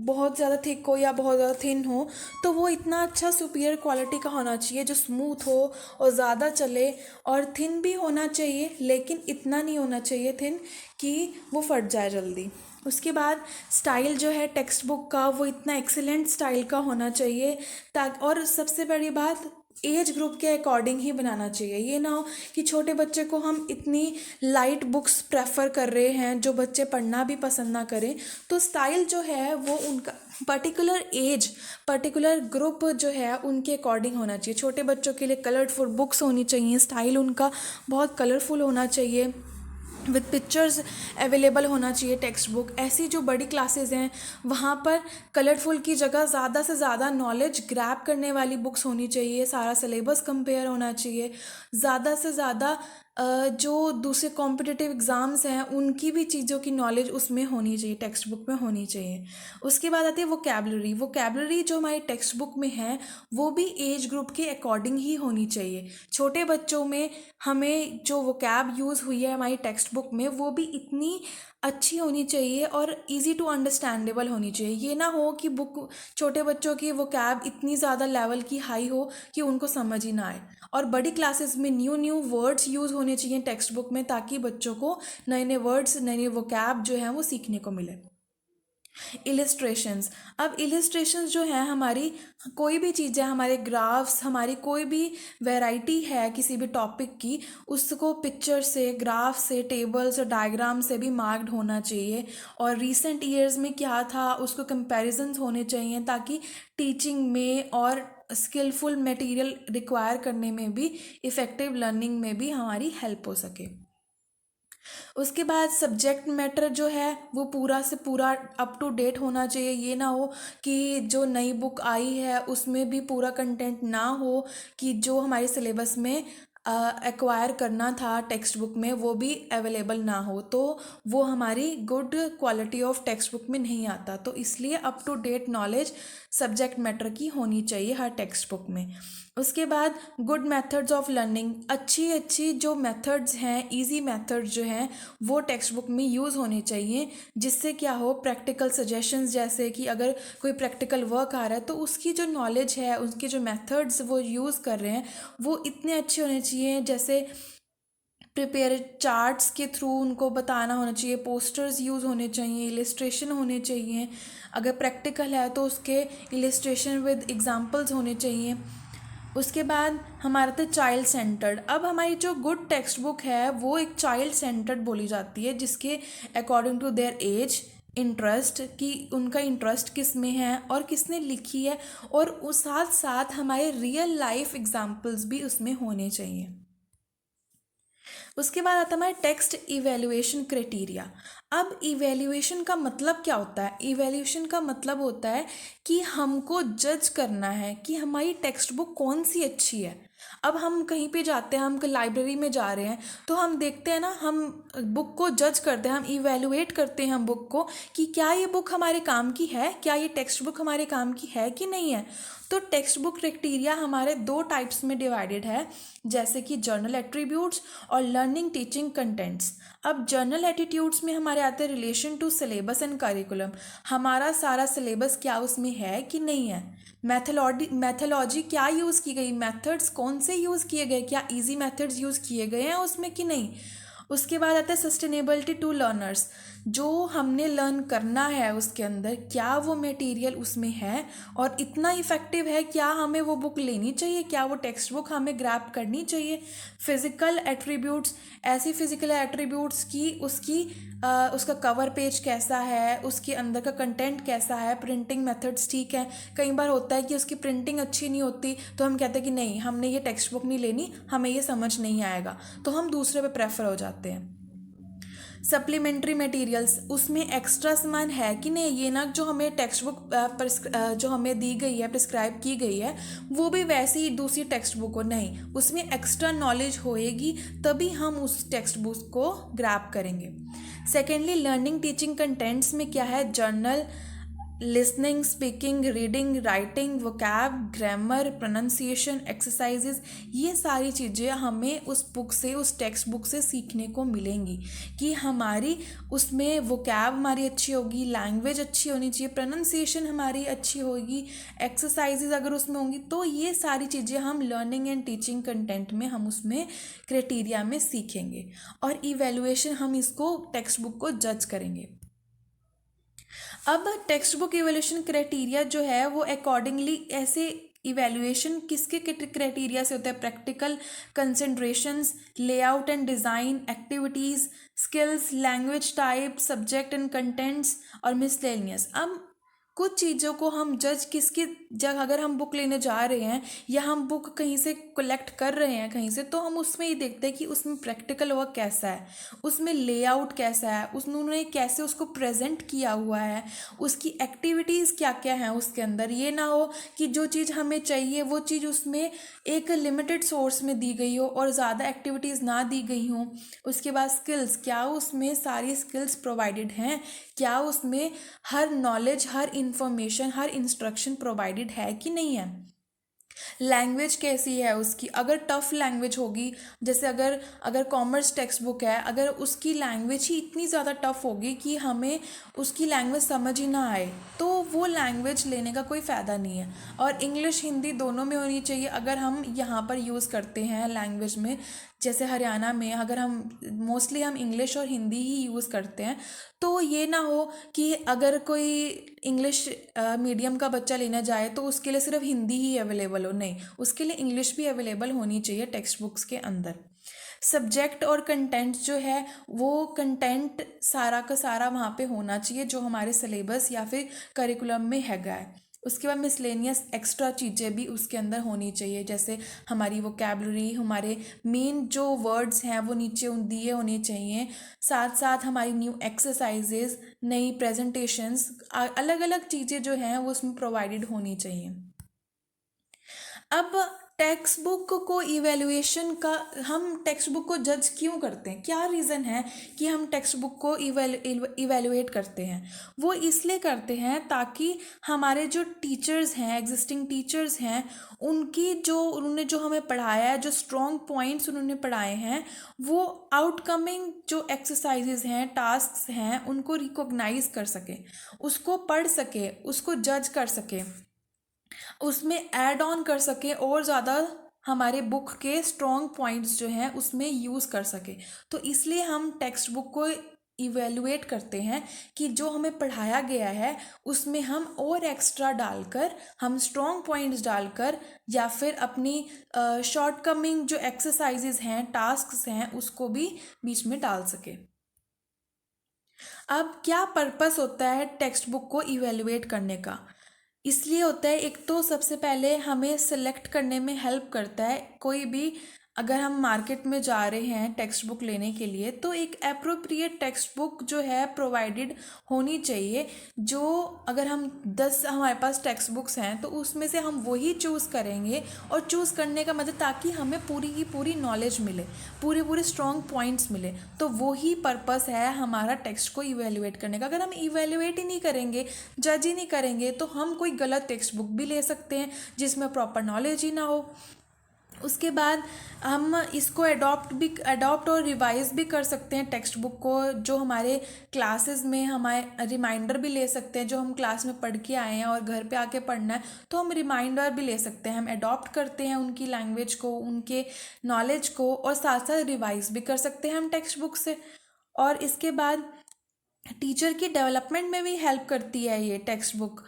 बहुत ज़्यादा थिक हो या बहुत ज़्यादा थिन हो, तो वो इतना अच्छा सुपीरियर क्वालिटी का होना चाहिए जो स्मूथ हो और ज़्यादा चले, और थिन भी होना चाहिए लेकिन इतना नहीं होना चाहिए थिन कि वो फट जाए जल्दी। उसके बाद स्टाइल जो है टेक्स्ट बुक का वो इतना एक्सीलेंट स्टाइल का होना चाहिए, ताकि, और सबसे बड़ी बात, एज ग्रुप के अकॉर्डिंग ही बनाना चाहिए। ये ना हो कि छोटे बच्चे को हम इतनी लाइट बुक्स प्रेफर कर रहे हैं जो बच्चे पढ़ना भी पसंद ना करें, तो स्टाइल जो है वो उनका पर्टिकुलर एज, पर्टिकुलर ग्रुप जो है उनके अकॉर्डिंग होना चाहिए। छोटे बच्चों के लिए कलरफुल बुक्स होनी चाहिए, स्टाइल उनका बहुत कलरफुल होना चाहिए, विद पिक्चर्स अवेलेबल होना चाहिए टेक्स्ट बुक। ऐसी जो बड़ी क्लासेस हैं वहाँ पर कलरफुल की जगह ज़्यादा से ज़्यादा नॉलेज ग्रैब करने वाली बुक्स होनी चाहिए, सारा सिलेबस कंपेयर होना चाहिए, ज़्यादा से ज़्यादा जो दूसरे कॉम्पिटिटिव एग्ज़ाम्स हैं उनकी भी चीज़ों की नॉलेज उसमें होनी चाहिए, टेक्स्ट बुक में होनी चाहिए। उसके बाद आती है वोकैबलरी। वोकैबलरी जो हमारी टेक्स्ट बुक में है वो भी एज ग्रुप के अकॉर्डिंग ही होनी चाहिए। छोटे बच्चों में हमें जो वोकैब यूज़ हुई है हमारी टेक्स्ट बुक में वो भी इतनी अच्छी होनी चाहिए और इजी टू अंडरस्टैंडेबल होनी चाहिए। ये ना हो कि बुक, छोटे बच्चों की वोकैब इतनी ज़्यादा लेवल की हाई हो कि उनको समझ ही ना आए। और बड़ी क्लासेस में न्यू न्यू वर्ड्स यूज़ होने चाहिए टेक्स्ट बुक में, ताकि बच्चों को नए नए वर्ड्स, नए नए वोकैब जो हैं वो सीखने को मिले। इलिस्ट्रेशंस। अब इलिस्ट्रेशंस जो हैं हमारी, कोई भी चीज़ है, हमारे ग्राफ्स, हमारी कोई भी वैरायटी है किसी भी टॉपिक की, उसको पिक्चर से, ग्राफ से, टेबल्स और डायग्राम से भी मार्क्ड होना चाहिए। और रीसेंट ईयर्स में क्या था उसको कंपैरिजन्स होने चाहिए, ताकि टीचिंग में और स्किलफुल मटेरियल रिक्वायर करने में भी, इफ़ेक्टिव लर्निंग में भी हमारी हेल्प हो सके। उसके बाद सब्जेक्ट मैटर जो है वो पूरा से पूरा अप टू डेट होना चाहिए। ये ना हो कि जो नई बुक आई है उसमें भी पूरा कंटेंट ना हो, कि जो हमारे सिलेबस में एक्वायर करना था टेक्स्ट बुक में वो भी अवेलेबल ना हो, तो वो हमारी good quality of text book में नहीं आता। तो इसलिए up to date knowledge subject matter की होनी चाहिए हर टेक्स्ट बुक में। उसके बाद गुड मेथड्स ऑफ लर्निंग। अच्छी अच्छी जो मेथड्स हैं, इजी मेथड्स जो हैं वो टेक्स्ट बुक में यूज़ होने चाहिए, जिससे क्या हो, प्रैक्टिकल सजेशंस, जैसे कि अगर कोई प्रैक्टिकल वर्क आ रहा है तो उसकी जो नॉलेज है, उसके जो मेथड्स वो यूज़ कर रहे हैं वो इतने अच्छे होने चाहिए। जैसे प्रिपेयर चार्ट्स के थ्रू उनको बताना होना चाहिए, पोस्टर्स यूज़ होने चाहिए, इलिस्ट्रेशन होने चाहिए। अगर प्रैक्टिकल है तो उसके इलिस्ट्रेशन विद एग्जांपल्स होने चाहिए। उसके बाद हमारा था चाइल्ड सेंटर्ड। अब हमारी जो गुड टेक्स्ट बुक है वो एक चाइल्ड सेंटर्ड बोली जाती है, जिसके according to their age, interest, कि उनका इंटरेस्ट किस में है और किसने लिखी है, और उस साथ साथ हमारे रियल लाइफ एग्जांपल्स भी उसमें होने चाहिए। उसके बाद आता है हमारे टेक्स्ट इवैल्यूएशन क्राइटेरिया। अब इवैल्यूएशन का मतलब क्या होता है? इवैल्यूएशन का मतलब होता है कि हमको जज करना है कि हमारी टेक्स्ट बुक कौन सी अच्छी है। अब हम कहीं पे जाते हैं, हम लाइब्रेरी में जा रहे हैं, तो हम देखते हैं ना, हम बुक को जज करते हैं, हम इवैल्यूएट करते हैं हम बुक को कि क्या ये बुक हमारे काम की है, क्या ये टेक्स्ट बुक हमारे काम की है कि नहीं है। तो टेक्स्ट बुक क्राइटेरिया हमारे दो टाइप्स में डिवाइडेड है, जैसे कि जर्नल एट्रीब्यूट्स और लर्निंग टीचिंग कंटेंट्स। अब जर्नल एटीट्यूड्स में हमारे आते हैं relation to syllabus and curriculum. हमारा सारा सिलेबस क्या उसमें है कि नहीं है, मैथोलॉजी क्या यूज़ की गई, मेथड्स कौन से यूज़ किए गए, क्या इजी मेथड्स यूज़ किए गए हैं उसमें कि नहीं। उसके बाद आता है सस्टेनेबिलिटी टू लर्नर्स। जो हमने लर्न करना है उसके अंदर क्या वो मटेरियल उसमें है और इतना इफ़ेक्टिव है, क्या हमें वो बुक लेनी चाहिए, क्या वो टेक्स्ट बुक हमें ग्रैब करनी चाहिए। फिज़िकल एट्रीब्यूट्स, ऐसी फिज़िकल एट्रीब्यूट्स की उसका कवर पेज कैसा है, उसके अंदर का कंटेंट कैसा है, प्रिंटिंग मेथड्स ठीक है। कई बार होता है कि उसकी प्रिंटिंग अच्छी नहीं होती तो हम कहते हैं कि नहीं, हमने ये टेक्स्ट बुक नहीं लेनी, हमें ये समझ नहीं आएगा, तो हम दूसरे पे प्रेफर हो जाते हैं। सप्लीमेंट्री मटेरियल्स, उसमें एक्स्ट्रा सामान है कि नहीं, ये ना जो हमें टेक्स्ट बुक जो हमें दी गई है, प्रिस्क्राइब की गई है, वो भी वैसी ही दूसरी टेक्स्ट बुक को नहीं, उसमें एक्स्ट्रा नॉलेज होएगी तभी हम उस टेक्स्ट बुक को ग्रैब करेंगे। सेकेंडली लर्निंग टीचिंग कंटेंट्स में क्या है, journal, listening, speaking, reading, writing, vocab, grammar, pronunciation exercises, ये सारी चीज़ें हमें उस बुक से, उस टेक्स्ट बुक से सीखने को मिलेंगी कि हमारी उसमें वोकैब हमारी अच्छी होगी, लैंग्वेज अच्छी होनी चाहिए, प्रोनाउंसिएशन हमारी अच्छी होगी, एक्सरसाइजेज अगर उसमें होंगी, तो ये सारी चीज़ें हम लर्निंग एंड टीचिंग कंटेंट में हम उसमें क्राइटेरिया में सीखेंगे। और इवैल्यूएशन हम इसको टेक्स्ट बुक को जज करेंगे। अब टेक्स्ट बुक इवैल्यूएशन क्राइटेरिया जो है वो अकॉर्डिंगली ऐसे इवैल्यूएशन किसके क्राइटेरिया से होता है? Practical, concentrations, layout and design, activities, skills, language type, subject and contents और मिसलेनियस। अब कुछ चीज़ों को हम जज किसकी जगह, अगर हम बुक लेने जा रहे हैं या हम बुक कहीं से कलेक्ट कर रहे हैं कहीं से, तो हम उसमें ये देखते हैं कि उसमें प्रैक्टिकल वर्क कैसा है, उसमें लेआउट कैसा है, उन्होंने कैसे उसको प्रेजेंट किया हुआ है, उसकी एक्टिविटीज़ क्या क्या हैं उसके अंदर। ये ना हो कि जो चीज़ हमें चाहिए वो चीज़ उसमें एक लिमिटेड सोर्स में दी गई हो और ज़्यादा एक्टिविटीज़ ना दी गई हों। उसके बाद स्किल्स, क्या उसमें सारी स्किल्स प्रोवाइडेड हैं, क्या उसमें हर नॉलेज, हर इंफॉर्मेशन, हर इंस्ट्रक्शन प्रोवाइडेड है कि नहीं है। लैंग्वेज कैसी है उसकी, अगर टफ़ लैंग्वेज होगी, जैसे अगर अगर कॉमर्स टेक्स्ट बुक है, अगर उसकी लैंग्वेज ही इतनी ज़्यादा टफ़ होगी कि हमें उसकी लैंग्वेज समझ ही ना आए, तो वो लैंग्वेज लेने का कोई फ़ायदा नहीं है। और इंग्लिश हिंदी दोनों में होनी चाहिए। अगर हम यहाँ पर यूज़ करते हैं लैंग्वेज में, जैसे हरियाणा में अगर हम मोस्टली हम इंग्लिश और हिंदी ही यूज़ करते हैं, तो ये ना हो कि अगर कोई इंग्लिश मीडियम का बच्चा लेने जाए तो उसके लिए सिर्फ हिंदी ही अवेलेबल हो, नहीं, उसके लिए इंग्लिश भी अवेलेबल होनी चाहिए टेक्स्ट बुक्स के अंदर। सब्जेक्ट और कंटेंट जो है वो कंटेंट सारा का सारा वहाँ पे होना चाहिए जो हमारे सिलेबस या फिर करिकुलम में हैगा है। उसके बाद मिसलेनियस एक्स्ट्रा चीज़ें भी उसके अंदर होनी चाहिए, जैसे हमारी वोकैबलरी, हमारे मेन जो वर्ड्स हैं वो नीचे दिए होने चाहिए। साथ साथ हमारी न्यू एक्सरसाइजेज, नई प्रेजेंटेशंस, अलग अलग चीज़ें जो हैं वो उसमें प्रोवाइडेड होनी चाहिए। अब टेक्स्ट बुक को इवैल्यूएशन का, हम टेक्स्ट बुक को जज क्यों करते हैं, क्या रीज़न है कि हम टेक्स्ट बुक को इवैल्यूएट करते हैं? वो इसलिए करते हैं ताकि हमारे जो टीचर्स हैं, एग्जिस्टिंग टीचर्स हैं, उन्होंने जो हमें पढ़ाया है, जो स्ट्रॉन्ग पॉइंट्स उन्होंने पढ़ाए हैं, वो आउटकमिंग जो एक्सरसाइजेज हैं, टास्क्स हैं, उनको रिकॉग्नाइज कर सके, उसको पढ़ सके, उसको जज कर सके, उसमें ऐड ऑन कर सके और ज़्यादा हमारे बुक के स्ट्रॉन्ग पॉइंट्स जो हैं उसमें यूज़ कर सके। तो इसलिए हम टेक्स्ट बुक को इवेलुएट करते हैं कि जो हमें पढ़ाया गया है उसमें हम और एक्स्ट्रा डालकर, हम स्ट्रॉन्ग पॉइंट्स डालकर, या फिर अपनी शॉर्टकमिंग जो एक्सरसाइजेज हैं, टास्क्स हैं, उसको भी बीच में डाल सके। अब क्या पर्पस होता है टेक्स्ट बुक को इवेलुएट करने का? इसलिए होता है, एक तो सबसे पहले हमें सेलेक्ट करने में हेल्प करता है। कोई भी, अगर हम मार्केट में जा रहे हैं टेक्स्ट बुक लेने के लिए, तो एक एप्रोप्रिएट टेक्स्ट बुक जो है प्रोवाइडेड होनी चाहिए। जो अगर हम 10 हमारे पास टेक्स्ट बुक्स हैं तो उसमें से हम वही चूज़ करेंगे, और चूज़ करने का मतलब ताकि हमें पूरी की पूरी नॉलेज मिले, पूरे पूरे स्ट्रॉन्ग पॉइंट्स मिले। तो वही पर्पस है हमारा टेक्स्ट को इवेल्युएट करने का। अगर हम इवेल्युएट ही नहीं करेंगे, जज ही नहीं करेंगे, तो हम कोई गलत टेक्स्ट बुक भी ले सकते हैं जिसमें प्रॉपर नॉलेज ही ना हो। उसके बाद हम इसको अडॉप्ट और रिवाइज भी कर सकते हैं टेक्स्ट बुक को। जो हमारे क्लासेस में हमारे रिमाइंडर भी ले सकते हैं, जो हम क्लास में पढ़ के आए हैं और घर पे आके पढ़ना है, तो हम रिमाइंडर भी ले सकते हैं। हम अडॉप्ट करते हैं उनकी लैंग्वेज को, उनके नॉलेज को, और साथ साथ रिवाइज भी कर सकते हैं हम टेक्स्ट बुक से। और इसके बाद टीचर की डेवलपमेंट में भी हेल्प करती है ये टेक्स्ट बुक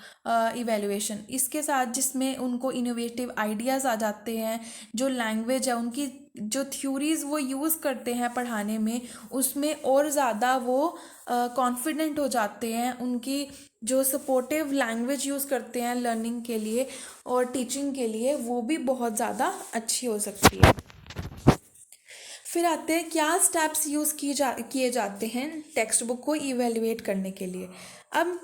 इवैल्यूएशन। इसके साथ जिसमें उनको इनोवेटिव आइडियाज़ आ जाते हैं, जो लैंग्वेज है उनकी, जो थ्योरीज़ वो यूज़ करते हैं पढ़ाने में, उसमें और ज़्यादा वो कॉन्फिडेंट हो जाते हैं। उनकी जो सपोर्टिव लैंग्वेज यूज़ करते हैं लर्निंग के लिए और टीचिंग के लिए, वो भी बहुत ज़्यादा अच्छी हो सकती है। फिर आते हैं क्या स्टेप्स यूज़ किए जाते हैं टेक्स्ट बुक को इवेल्युएट करने के लिए। अब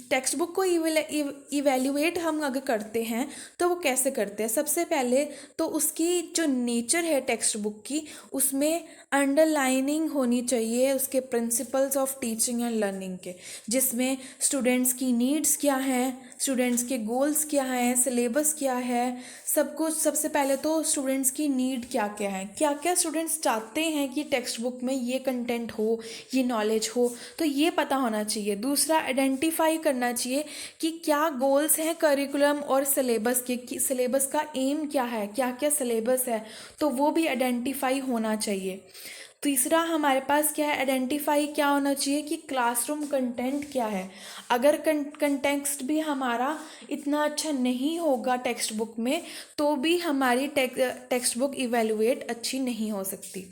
टेक्स्ट बुक को इवेल्युएट हम अगर करते हैं तो वो कैसे करते हैं? सबसे पहले तो उसकी जो नेचर है टेक्स्ट बुक की, उसमें अंडरलाइनिंग होनी चाहिए उसके principles of teaching and learning के, जिसमें स्टूडेंट्स की नीड्स क्या हैं, स्टूडेंट्स के गोल्स क्या हैं, सिलेबस क्या है, सब कुछ। सबसे पहले तो स्टूडेंट्स की नीड क्या क्या है, क्या क्या स्टूडेंट्स चाहते हैं कि टेक्स्ट बुक में ये कंटेंट हो, ये नॉलेज हो, तो ये पता होना चाहिए। दूसरा, आइडेंटिफाई करना चाहिए कि क्या गोल्स हैं करिकुलम और सिलेबस के, कि सिलेबस का एम क्या है, क्या क्या सिलेबस है, तो वो भी आइडेंटिफाई होना चाहिए। तीसरा हमारे पास क्या है, आइडेंटिफाई क्या होना चाहिए कि क्लासरूम कंटेंट क्या है। अगर कंटेक्स्ट भी हमारा इतना अच्छा नहीं होगा टेक्स्ट बुक में, तो भी हमारी टेक्स्ट बुक इवेलुएट अच्छी नहीं हो सकती।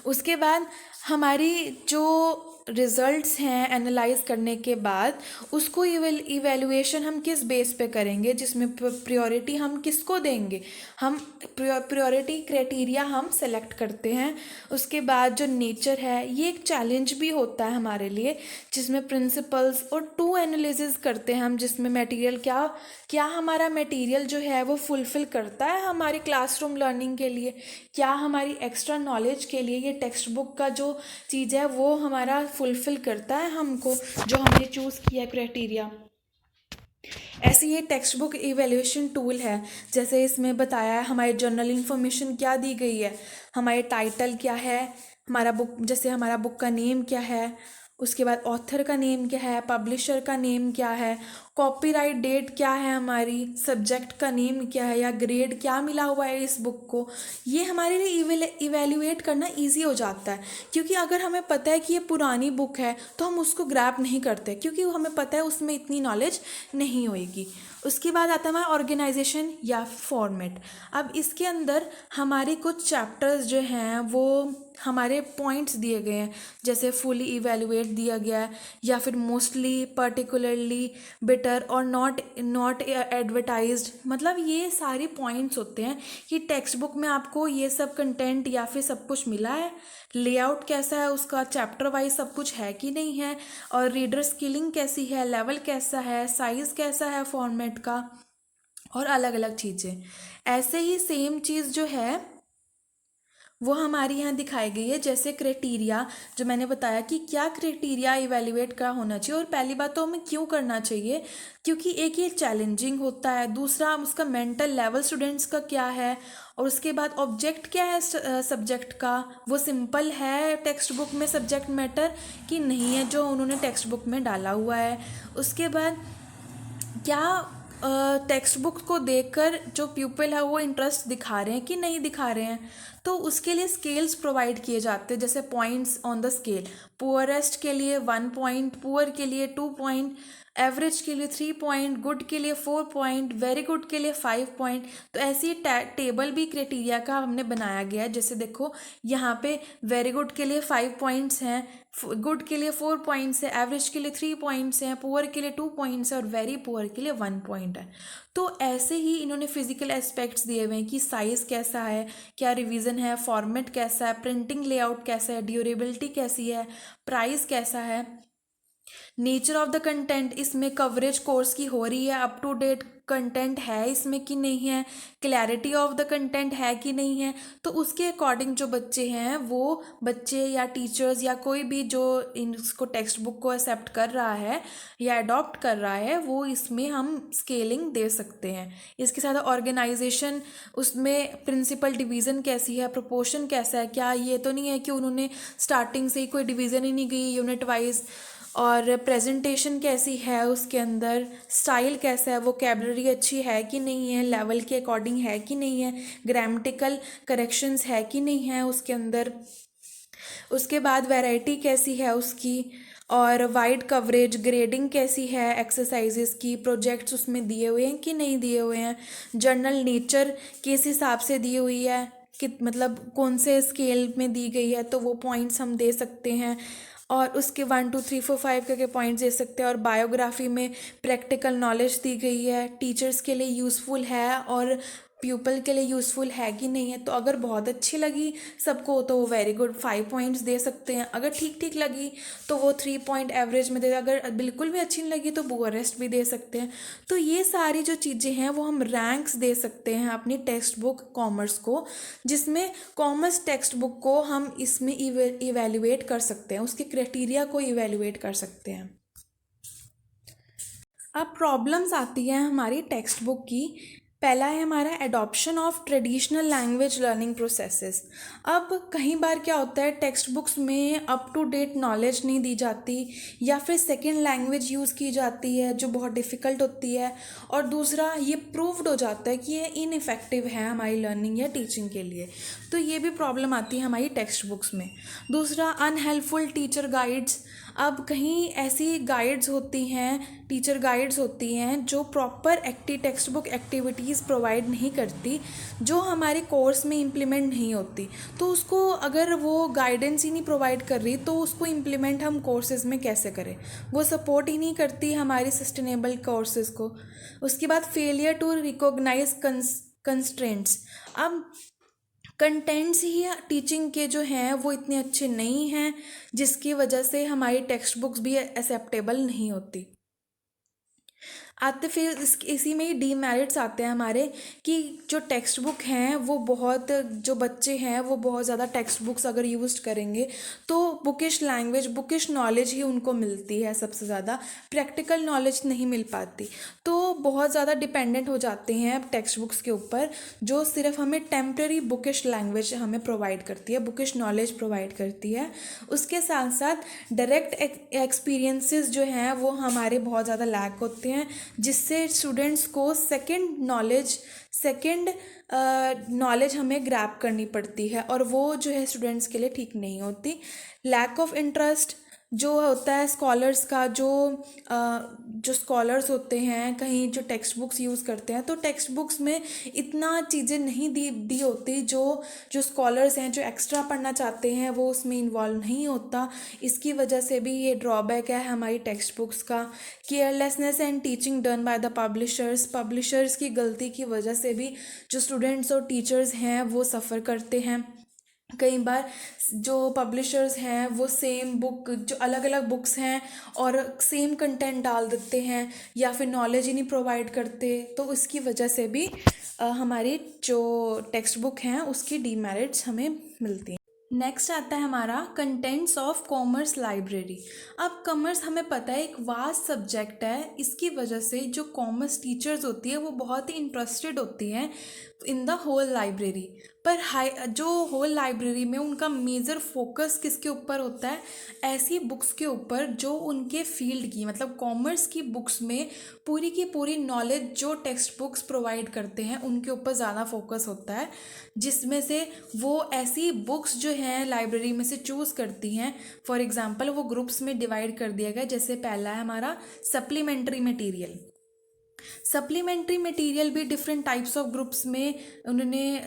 उसके बाद हमारी जो रिज़ल्ट्स हैं एनालाइज करने के बाद, उसको इवेलुएशन हम किस बेस पे करेंगे, जिसमें प्रायोरिटी हम किसको देंगे, हम प्रायोरिटी क्राइटेरिया हम सेलेक्ट करते हैं। उसके बाद जो नेचर है, ये एक चैलेंज भी होता है हमारे लिए, जिसमें प्रिंसिपल्स और टू एनालिसिस करते हैं हम, जिसमें मटेरियल क्या क्या हमारा मटेरियल जो है वो फुलफ़िल करता है हमारी क्लासरूम लर्निंग के लिए, क्या हमारी एक्स्ट्रा नॉलेज के लिए ये टेक्स्ट बुक का जो चीज़ है वो हमारा फुलफ़िल करता है हमको, जो हमने चूज़ किया क्राइटेरिया। ऐसे ये टेक्स्ट बुक इवैल्यूएशन टूल है। जैसे इसमें बताया है हमारी जर्नल इन्फॉर्मेशन क्या दी गई है, हमारे टाइटल क्या है, हमारा बुक, जैसे हमारा बुक का नेम क्या है, उसके बाद ऑथर का नेम क्या है, पब्लिशर का नेम क्या है, कॉपीराइट डेट क्या है, हमारी सब्जेक्ट का नेम क्या है या ग्रेड क्या मिला हुआ है इस बुक को। ये हमारे लिए इवेल्युएट करना इजी हो जाता है, क्योंकि अगर हमें पता है कि ये पुरानी बुक है तो हम उसको ग्रैब नहीं करते, क्योंकि हमें पता है उसमें इतनी नॉलेज नहीं होएगी। उसके बाद आता है हमारा ऑर्गेनाइजेशन या फॉर्मेट। अब इसके अंदर हमारे कुछ चैप्टर्स जो हैं वो हमारे पॉइंट्स दिए गए हैं, जैसे फुली इवेलुएट दिया गया है, या फिर मोस्टली, पर्टिकुलरली, बेटर और नॉट एडवर्टाइज्ड। मतलब ये सारे पॉइंट्स होते हैं कि टेक्स्ट बुक में आपको ये सब कंटेंट या फिर सब कुछ मिला है, लेआउट कैसा है उसका, चैप्टर वाइज सब कुछ है कि नहीं है, और रीडर स्किलिंग कैसी है, लेवल कैसा है, साइज़ कैसा है फॉर्मेट का, और अलग अलग चीज़ें। ऐसे ही सेम चीज़ जो है वो हमारी यहाँ दिखाई गई है। जैसे क्राइटेरिया, जो मैंने बताया कि क्या क्राइटेरिया इवेल्युएट का होना चाहिए, और पहली बात तो हमें क्यों करना चाहिए, क्योंकि एक ये चैलेंजिंग होता है, दूसरा उसका मेंटल लेवल स्टूडेंट्स का क्या है, और उसके बाद ऑब्जेक्ट क्या है सब्जेक्ट का, वो सिंपल है टेक्स्ट बुक में सब्जेक्ट मैटर कि नहीं है जो उन्होंने टेक्स्ट बुक में डाला हुआ है। उसके बाद क्या टेक्स्ट बुक को देखकर जो प्यूपिल है वो इंटरेस्ट दिखा रहे हैं कि नहीं दिखा रहे हैं, तो उसके लिए स्केल्स प्रोवाइड किए जाते हैं, जैसे points on the scale. Poorest के लिए 1 पॉइंट, पुअर के लिए 2 पॉइंट, एवरेज के लिए 3 पॉइंट, गुड के लिए 4 पॉइंट, वेरी गुड के लिए 5 पॉइंट। तो ऐसी टेबल भी क्राइटेरिया का हमने बनाया गया है। जैसे देखो यहाँ पे वेरी गुड के लिए 5 पॉइंट्स हैं, गुड के लिए 4 पॉइंट्स है, एवरेज के लिए 3 पॉइंट्स हैं, पुअर के लिए 2 पॉइंट्स है, और वेरी पुअर के लिए 1 पॉइंट है। तो ऐसे ही इन्होंने फिजिकल एस्पेक्ट्स दिए हुए हैं कि साइज़ कैसा है, क्या रिवीजन है, फॉर्मेट कैसा है, प्रिंटिंग लेआउट कैसा है, ड्यूरेबिलिटी कैसी है, प्राइस कैसा है, नेचर ऑफ द कंटेंट, इसमें कवरेज कोर्स की हो रही है, अप टू डेट कंटेंट है इसमें कि नहीं है, क्लैरिटी ऑफ द कंटेंट है कि नहीं है। तो उसके अकॉर्डिंग जो बच्चे हैं, वो बच्चे या टीचर्स या कोई भी जो इसको टेक्स्ट बुक को एक्सेप्ट कर रहा है या अडॉप्ट कर रहा है, वो इसमें हम स्केलिंग दे सकते हैं। इसके साथ ऑर्गेनाइजेशन, उसमें प्रिंसिपल डिवीज़न कैसी है, प्रोपोर्शन कैसा है, क्या ये तो नहीं है कि उन्होंने स्टार्टिंग से ही कोई डिवीज़न ही नहीं गई यूनिट वाइज, और प्रेजेंटेशन कैसी है उसके अंदर, स्टाइल कैसा है, वोकेबलरी अच्छी है कि नहीं है, लेवल के अकॉर्डिंग है कि नहीं है, ग्रामेटिकल करेक्शंस है कि नहीं है उसके अंदर। उसके बाद वैरायटी कैसी है उसकी, और वाइड कवरेज, ग्रेडिंग कैसी है एक्सरसाइजेस की, प्रोजेक्ट्स उसमें दिए हुए हैं कि नहीं दिए हुए हैं, जर्नल नेचर किस हिसाब से दी हुई है, कि मतलब कौन से स्केल में दी गई है, तो वो पॉइंट्स हम दे सकते हैं। और उसके 1 2 3 4 5 करके पॉइंट्स दे सकते हैं। और बायोग्राफी में प्रैक्टिकल नॉलेज दी गई है, टीचर्स के लिए यूज़फुल है, और पीपल के लिए यूज़फुल है कि नहीं है। तो अगर बहुत अच्छी लगी सबको तो वो वेरी गुड 5 पॉइंट्स दे सकते हैं, अगर ठीक ठीक लगी तो वो 3 पॉइंट एवरेज में दे, अगर बिल्कुल भी अच्छी नहीं लगी तो पुअरेस्ट भी दे सकते हैं। तो ये सारी जो चीज़ें हैं वो हम रैंक्स दे सकते हैं अपनी टेक्स्ट बुक कॉमर्स को, जिसमें कॉमर्स टेक्स्ट बुक को हम इसमें इवेल्युएट कर सकते हैं, उसके क्राइटेरिया को इवेल्युएट कर सकते हैं। अब प्रॉब्लम्स आती है हमारी टेक्स्ट बुक की। पहला है हमारा adoption of traditional language learning processes. अब कई बार क्या होता है टेक्स्ट बुक्स में अप टू डेट नॉलेज नहीं दी जाती, या फिर सेकेंड लैंग्वेज यूज़ की जाती है जो बहुत डिफ़िकल्ट होती है, और दूसरा ये प्रूव्ड हो जाता है कि ये इनइफेक्टिव है हमारी लर्निंग या टीचिंग के लिए। तो ये भी प्रॉब्लम आती है हमारी टेक्स्ट बुक्स में। दूसरा अनहेल्पफुल टीचर गाइड्स। अब कहीं ऐसी गाइड्स होती हैं, टीचर गाइड्स होती हैं जो proper text book activities provide नहीं करती, जो हमारे कोर्स में इम्प्लीमेंट नहीं होती। तो उसको अगर वो गाइडेंस ही नहीं प्रोवाइड कर रही तो उसको इम्प्लीमेंट हम कोर्सेज़ में कैसे करें, वो सपोर्ट ही नहीं करती हमारी सस्टेनेबल कोर्सेज़ को। उसके बाद फेलियर टू रिकॉग्नाइज कंस्ट्रेंट्स। अब कंटेंट्स ही टीचिंग के जो हैं वो इतने अच्छे नहीं हैं, जिसकी वजह से हमारी टेक्स्ट बुक्स भी एक्सेप्टेबल नहीं होती। आते फिर इसी में ही डीमेरिट्स आते हैं हमारे, कि जो टेक्स्ट बुक हैं वो बहुत, जो बच्चे हैं वो बहुत ज़्यादा टेक्स्ट बुक्स अगर यूज़ करेंगे तो बुकिश लैंग्वेज, बुकिश नॉलेज ही उनको मिलती है सबसे ज़्यादा, प्रैक्टिकल नॉलेज नहीं मिल पाती। तो बहुत ज़्यादा डिपेंडेंट हो जाते हैं टेक्स्ट बुक्स के ऊपर, जो सिर्फ हमें टेम्प्रेरी बुकिश लैंग्वेज हमें प्रोवाइड करती है, बुकिश नॉलेज प्रोवाइड करती है। उसके साथ साथ डायरेक्ट एक्सपीरियंसेस जो हैं वो हमारे बहुत ज़्यादा लैक होते हैं, जिससे स्टूडेंट्स को सेकंड नॉलेज हमें ग्रैब करनी पड़ती है, और वो जो है स्टूडेंट्स के लिए ठीक नहीं होती। लैक ऑफ इंटरेस्ट जो होता है स्कॉलर्स का, जो स्कॉलर्स होते हैं कहीं जो टेक्स्ट बुक्स यूज़ करते हैं, तो टेक्स्ट बुक्स में इतना चीज़ें नहीं दी होती, जो स्कॉलर्स हैं जो एक्स्ट्रा पढ़ना चाहते हैं वो उसमें इन्वॉल्व नहीं होता। इसकी वजह से भी ये ड्रॉबैक है हमारी टेक्स्ट बुक्स का। Carelessness and teaching done by the publishers की गलती की वजह से भी जो स्टूडेंट्स और टीचर्स हैं वो सफ़र करते हैं। कई बार जो पब्लिशर्स हैं वो सेम बुक, जो अलग अलग बुक्स हैं और सेम कंटेंट डाल देते हैं, या फिर नॉलेज ही नहीं प्रोवाइड करते, तो इसकी वजह से भी हमारी जो टेक्स्ट बुक हैं उसकी डीमेरिट्स हमें मिलती हैं। नेक्स्ट आता है हमारा कंटेंट्स ऑफ कॉमर्स लाइब्रेरी। अब कॉमर्स हमें पता है एक वास्ट सब्जेक्ट है, इसकी वजह से जो कॉमर्स टीचर्स होती है वो बहुत ही इंटरेस्टेड होती हैं इन द होल लाइब्रेरी। पर जो होल लाइब्रेरी में उनका मेजर फोकस किसके ऊपर होता है, ऐसी बुक्स के ऊपर जो उनके फील्ड की, मतलब कॉमर्स की बुक्स में पूरी की पूरी नॉलेज जो टेक्स्ट बुक्स प्रोवाइड करते हैं उनके ऊपर ज़्यादा फोकस होता है, जिसमें से वो ऐसी बुक्स जो हैं लाइब्रेरी में से चूज़ करती हैं। फॉर एग्जांपल वो ग्रुप्स में डिवाइड कर दिया गया, जैसे पहला है हमारा सप्लीमेंट्री मटेरियल। सप्लीमेंट्री मटेरियल भी डिफरेंट टाइप्स ऑफ ग्रुप्स में उन्होंने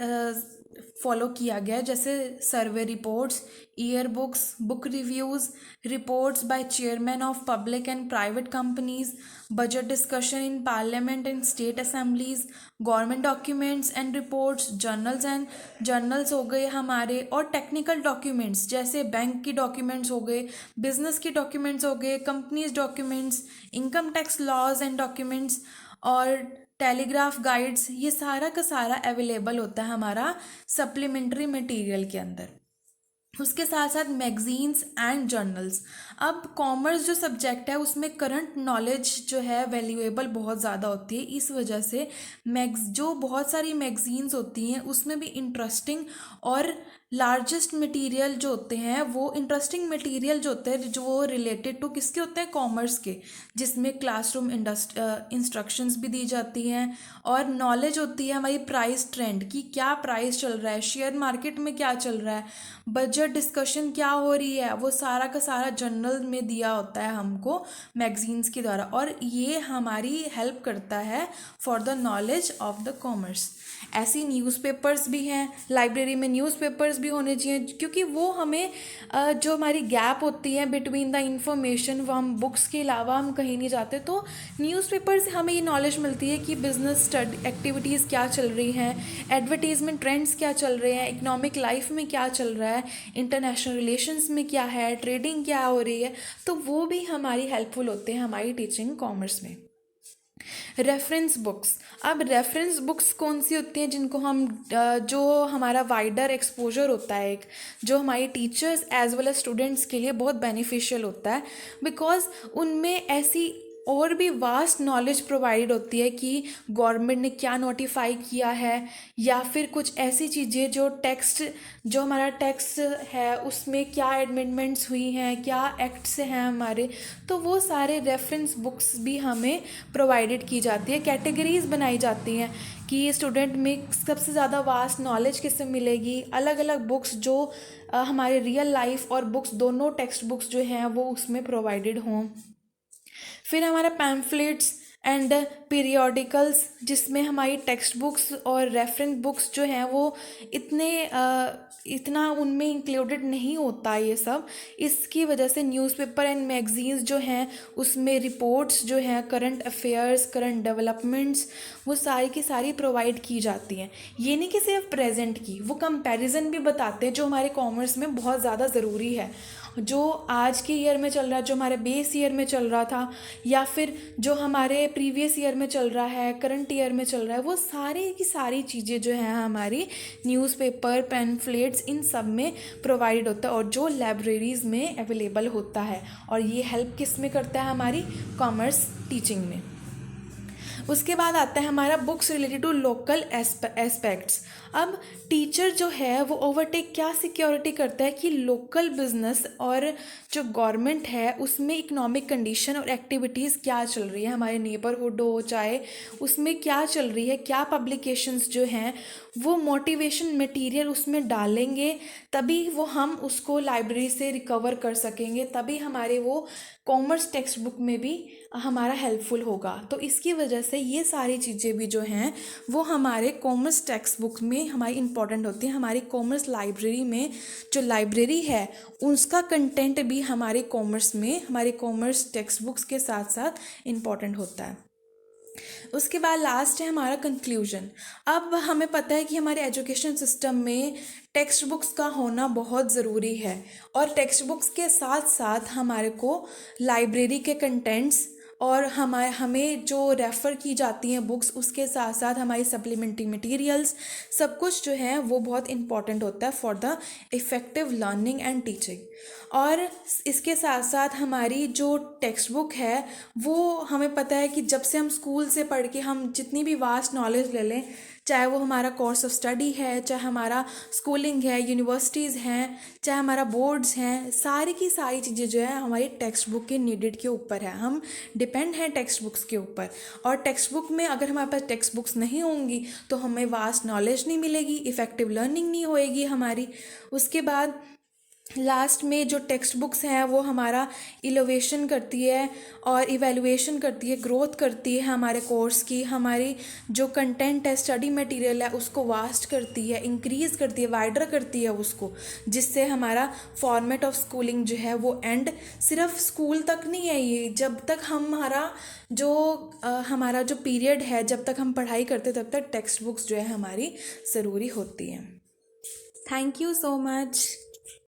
फॉलो किया गया, जैसे survey reports, year books, book reviews, reports by chairman of public and private companies, budget discussion in parliament and state assemblies, government documents and reports, journals हो गए हमारे, और technical documents जैसे बैंक की डॉक्यूमेंट्स हो गए, बिजनेस की documents हो गए, companies documents, income tax laws and documents, और टेलीग्राफ गाइड्स। ये सारा का सारा अवेलेबल होता है हमारा सप्लीमेंट्री मटेरियल के अंदर। उसके साथ साथ मैगजीन्स एंड जर्नल्स। अब कॉमर्स जो सब्जेक्ट है उसमें करंट नॉलेज जो है वैल्यूएबल बहुत ज़्यादा होती है, इस वजह से जो बहुत सारी मैगजीन्स होती हैं उसमें भी इंटरेस्टिंग और लार्जेस्ट मटेरियल जो होते हैं, वो इंटरेस्टिंग मटेरियल जो होते हैं, जो वो रिलेटेड टू किसके होते हैं, कॉमर्स के, जिसमें क्लासरूम इंस्ट्रक्शंस भी दी जाती हैं, और नॉलेज होती है हमारी प्राइस ट्रेंड की, क्या प्राइस चल रहा है, शेयर मार्केट में क्या चल रहा है, बजट डिस्कशन क्या हो रही है, वो सारा का सारा जर्नल में दिया होता है हमको मैगजीन्स के द्वारा, और ये हमारी हेल्प करता है for the knowledge of the commerce. ऐसी न्यूज़पेपर्स भी हैं, लाइब्रेरी में न्यूज़पेपर्स न्यूज़पेपर्स भी होने चाहिए, क्योंकि वो हमें जो हमारी गैप होती है बिटवीन द इंफॉर्मेशन, वो हम बुक्स के अलावा हम कहीं नहीं जाते, तो न्यूज़पेपर से हमें ये नॉलेज मिलती है कि बिजनेस स्टडी एक्टिविटीज़ क्या चल रही हैं, एडवर्टीज़मेंट ट्रेंड्स क्या चल रहे हैं, इकोनॉमिक लाइफ में क्या चल रहा है, इंटरनेशनल रिलेशंस में क्या है, ट्रेडिंग क्या हो रही है, तो वो भी हमारी हेल्पफुल होते हैं हमारी टीचिंग कॉमर्स में। रेफरेंस बुक्स, अब रेफरेंस बुक्स कौन सी होती हैं जिनको हम जो हमारा वाइडर एक्सपोजर होता है, एक जो हमारी teachers as well as students के लिए बहुत बेनिफिशियल होता है, बिकॉज उनमें ऐसी और भी वास्ट नॉलेज प्रोवाइड होती है कि गवर्नमेंट ने क्या नोटिफाई किया है, या फिर कुछ ऐसी चीज़ें जो टेक्स्ट, जो हमारा टेक्स्ट है उसमें क्या एमेंडमेंट्स हुई हैं, क्या एक्ट्स हैं हमारे, तो वो सारे रेफरेंस बुक्स भी हमें प्रोवाइडेड की जाती है। कैटेगरीज बनाई जाती हैं कि स्टूडेंट में सबसे ज़्यादा वास्ट नॉलेज किससे मिलेगी, अलग अलग बुक्स जो हमारे रियल लाइफ और बुक्स दोनों टेक्स्ट बुक्स जो हैं वो उसमें प्रोवाइडेड हों। फिर हमारा पैम्फलेट्स एंड पीरियोडिकल्स, जिसमें हमारी टेक्स्ट बुक्स और रेफरेंस बुक्स जो हैं वो इतना उनमें इंक्लूडेड नहीं होता ये सब, इसकी वजह से न्यूज़पेपर एंड मैगजीन्स जो हैं उसमें रिपोर्ट्स जो हैं, करंट अफेयर्स, करंट डेवलपमेंट्स, वो सारी की सारी प्रोवाइड की जाती हैं। ये नहीं कि सिर्फ प्रेजेंट की, वो कंपैरिजन भी बताते हैं जो हमारे कॉमर्स में बहुत ज़्यादा ज़रूरी है, जो आज के ईयर में चल रहा है, जो हमारे बेस ईयर में चल रहा था, या फिर जो हमारे प्रीवियस ईयर में चल रहा है, करंट ईयर में चल रहा है, वो सारी की सारी चीज़ें जो हैं हमारी न्यूज़पेपर, पैम्फलेट्स, इन सब में प्रोवाइड होता है और जो लाइब्रेरीज़ में अवेलेबल होता है। और ये हेल्प किस में करता है, हमारी कॉमर्स टीचिंग में। उसके बाद आता है हमारा books related to local aspects. अब टीचर जो है वो ओवरटेक क्या सिक्योरिटी करता है कि लोकल बिजनेस और जो गवर्नमेंट है उसमें इकोनॉमिक कंडीशन और एक्टिविटीज़ क्या चल रही है, हमारे नेबरहुड हो चाहे उसमें क्या चल रही है, क्या पब्लिकेशंस जो हैं वो मोटिवेशन मटेरियल उसमें डालेंगे, तभी वो हम उसको लाइब्रेरी से रिकवर कर सकेंगे, तभी हमारे वो कॉमर्स टेक्स्ट बुक में भी हमारा हेल्पफुल होगा। तो इसकी वजह से ये सारी चीज़ें भी जो हैं वो हमारे कॉमर्स टेक्स्ट बुक में हमारी इंपॉर्टेंट होती हैं। हमारी कॉमर्स लाइब्रेरी में जो लाइब्रेरी है उसका कंटेंट भी हमारे कॉमर्स में, हमारे कॉमर्स टेक्स्ट बुक्स के साथ साथ इम्पॉर्टेंट होता है। उसके बाद लास्ट है हमारा कंक्लूजन। अब हमें पता है कि हमारे एजुकेशन सिस्टम में टेक्स्ट बुक्स का होना बहुत ज़रूरी है, और टेक्स्ट बुक्स के साथ साथ हमारे को लाइब्रेरी के कंटेंट्स और हमें जो रेफ़र की जाती हैं बुक्स, उसके साथ साथ हमारी सप्लीमेंट्री मटेरियल्स, सब कुछ जो है वो बहुत इंपॉर्टेंट होता है for the effective learning and teaching. और इसके साथ साथ हमारी जो टेक्स्ट बुक है वो हमें पता है कि जब से हम स्कूल से पढ़ के हम जितनी भी वास्ट नॉलेज ले लें, चाहे वो हमारा कोर्स ऑफ स्टडी है, चाहे हमारा स्कूलिंग है, यूनिवर्सिटीज़ हैं, चाहे हमारा बोर्ड्स हैं, सारी की सारी चीज़ें जो है हमारी टेक्स्ट बुक के नीडेड के ऊपर है, हम डिपेंड हैं टेक्स्ट बुक्स के ऊपर। और टेक्स्ट बुक में अगर हमारे पास टेक्स्ट बुक्स नहीं होंगी तो हमें वास्ट नॉलेज नहीं मिलेगी, इफ़ेक्टिव लर्निंग नहीं होएगी हमारी। उसके बाद लास्ट में जो टेक्स्ट बुक्स हैं वो हमारा इनोवेशन करती है और इवैल्यूएशन करती है, ग्रोथ करती है हमारे कोर्स की, हमारी जो कंटेंट है, स्टडी मटेरियल है, उसको वास्ट करती है, इंक्रीज़ करती है, वाइडर करती है उसको, जिससे हमारा फॉर्मेट ऑफ स्कूलिंग जो है वो एंड सिर्फ स्कूल तक नहीं है, ये जब तक हमारा जो पीरियड है, जब तक हम पढ़ाई करते तब तक टेक्स्ट बुक्स जो है हमारी ज़रूरी होती हैं। Thank you so much.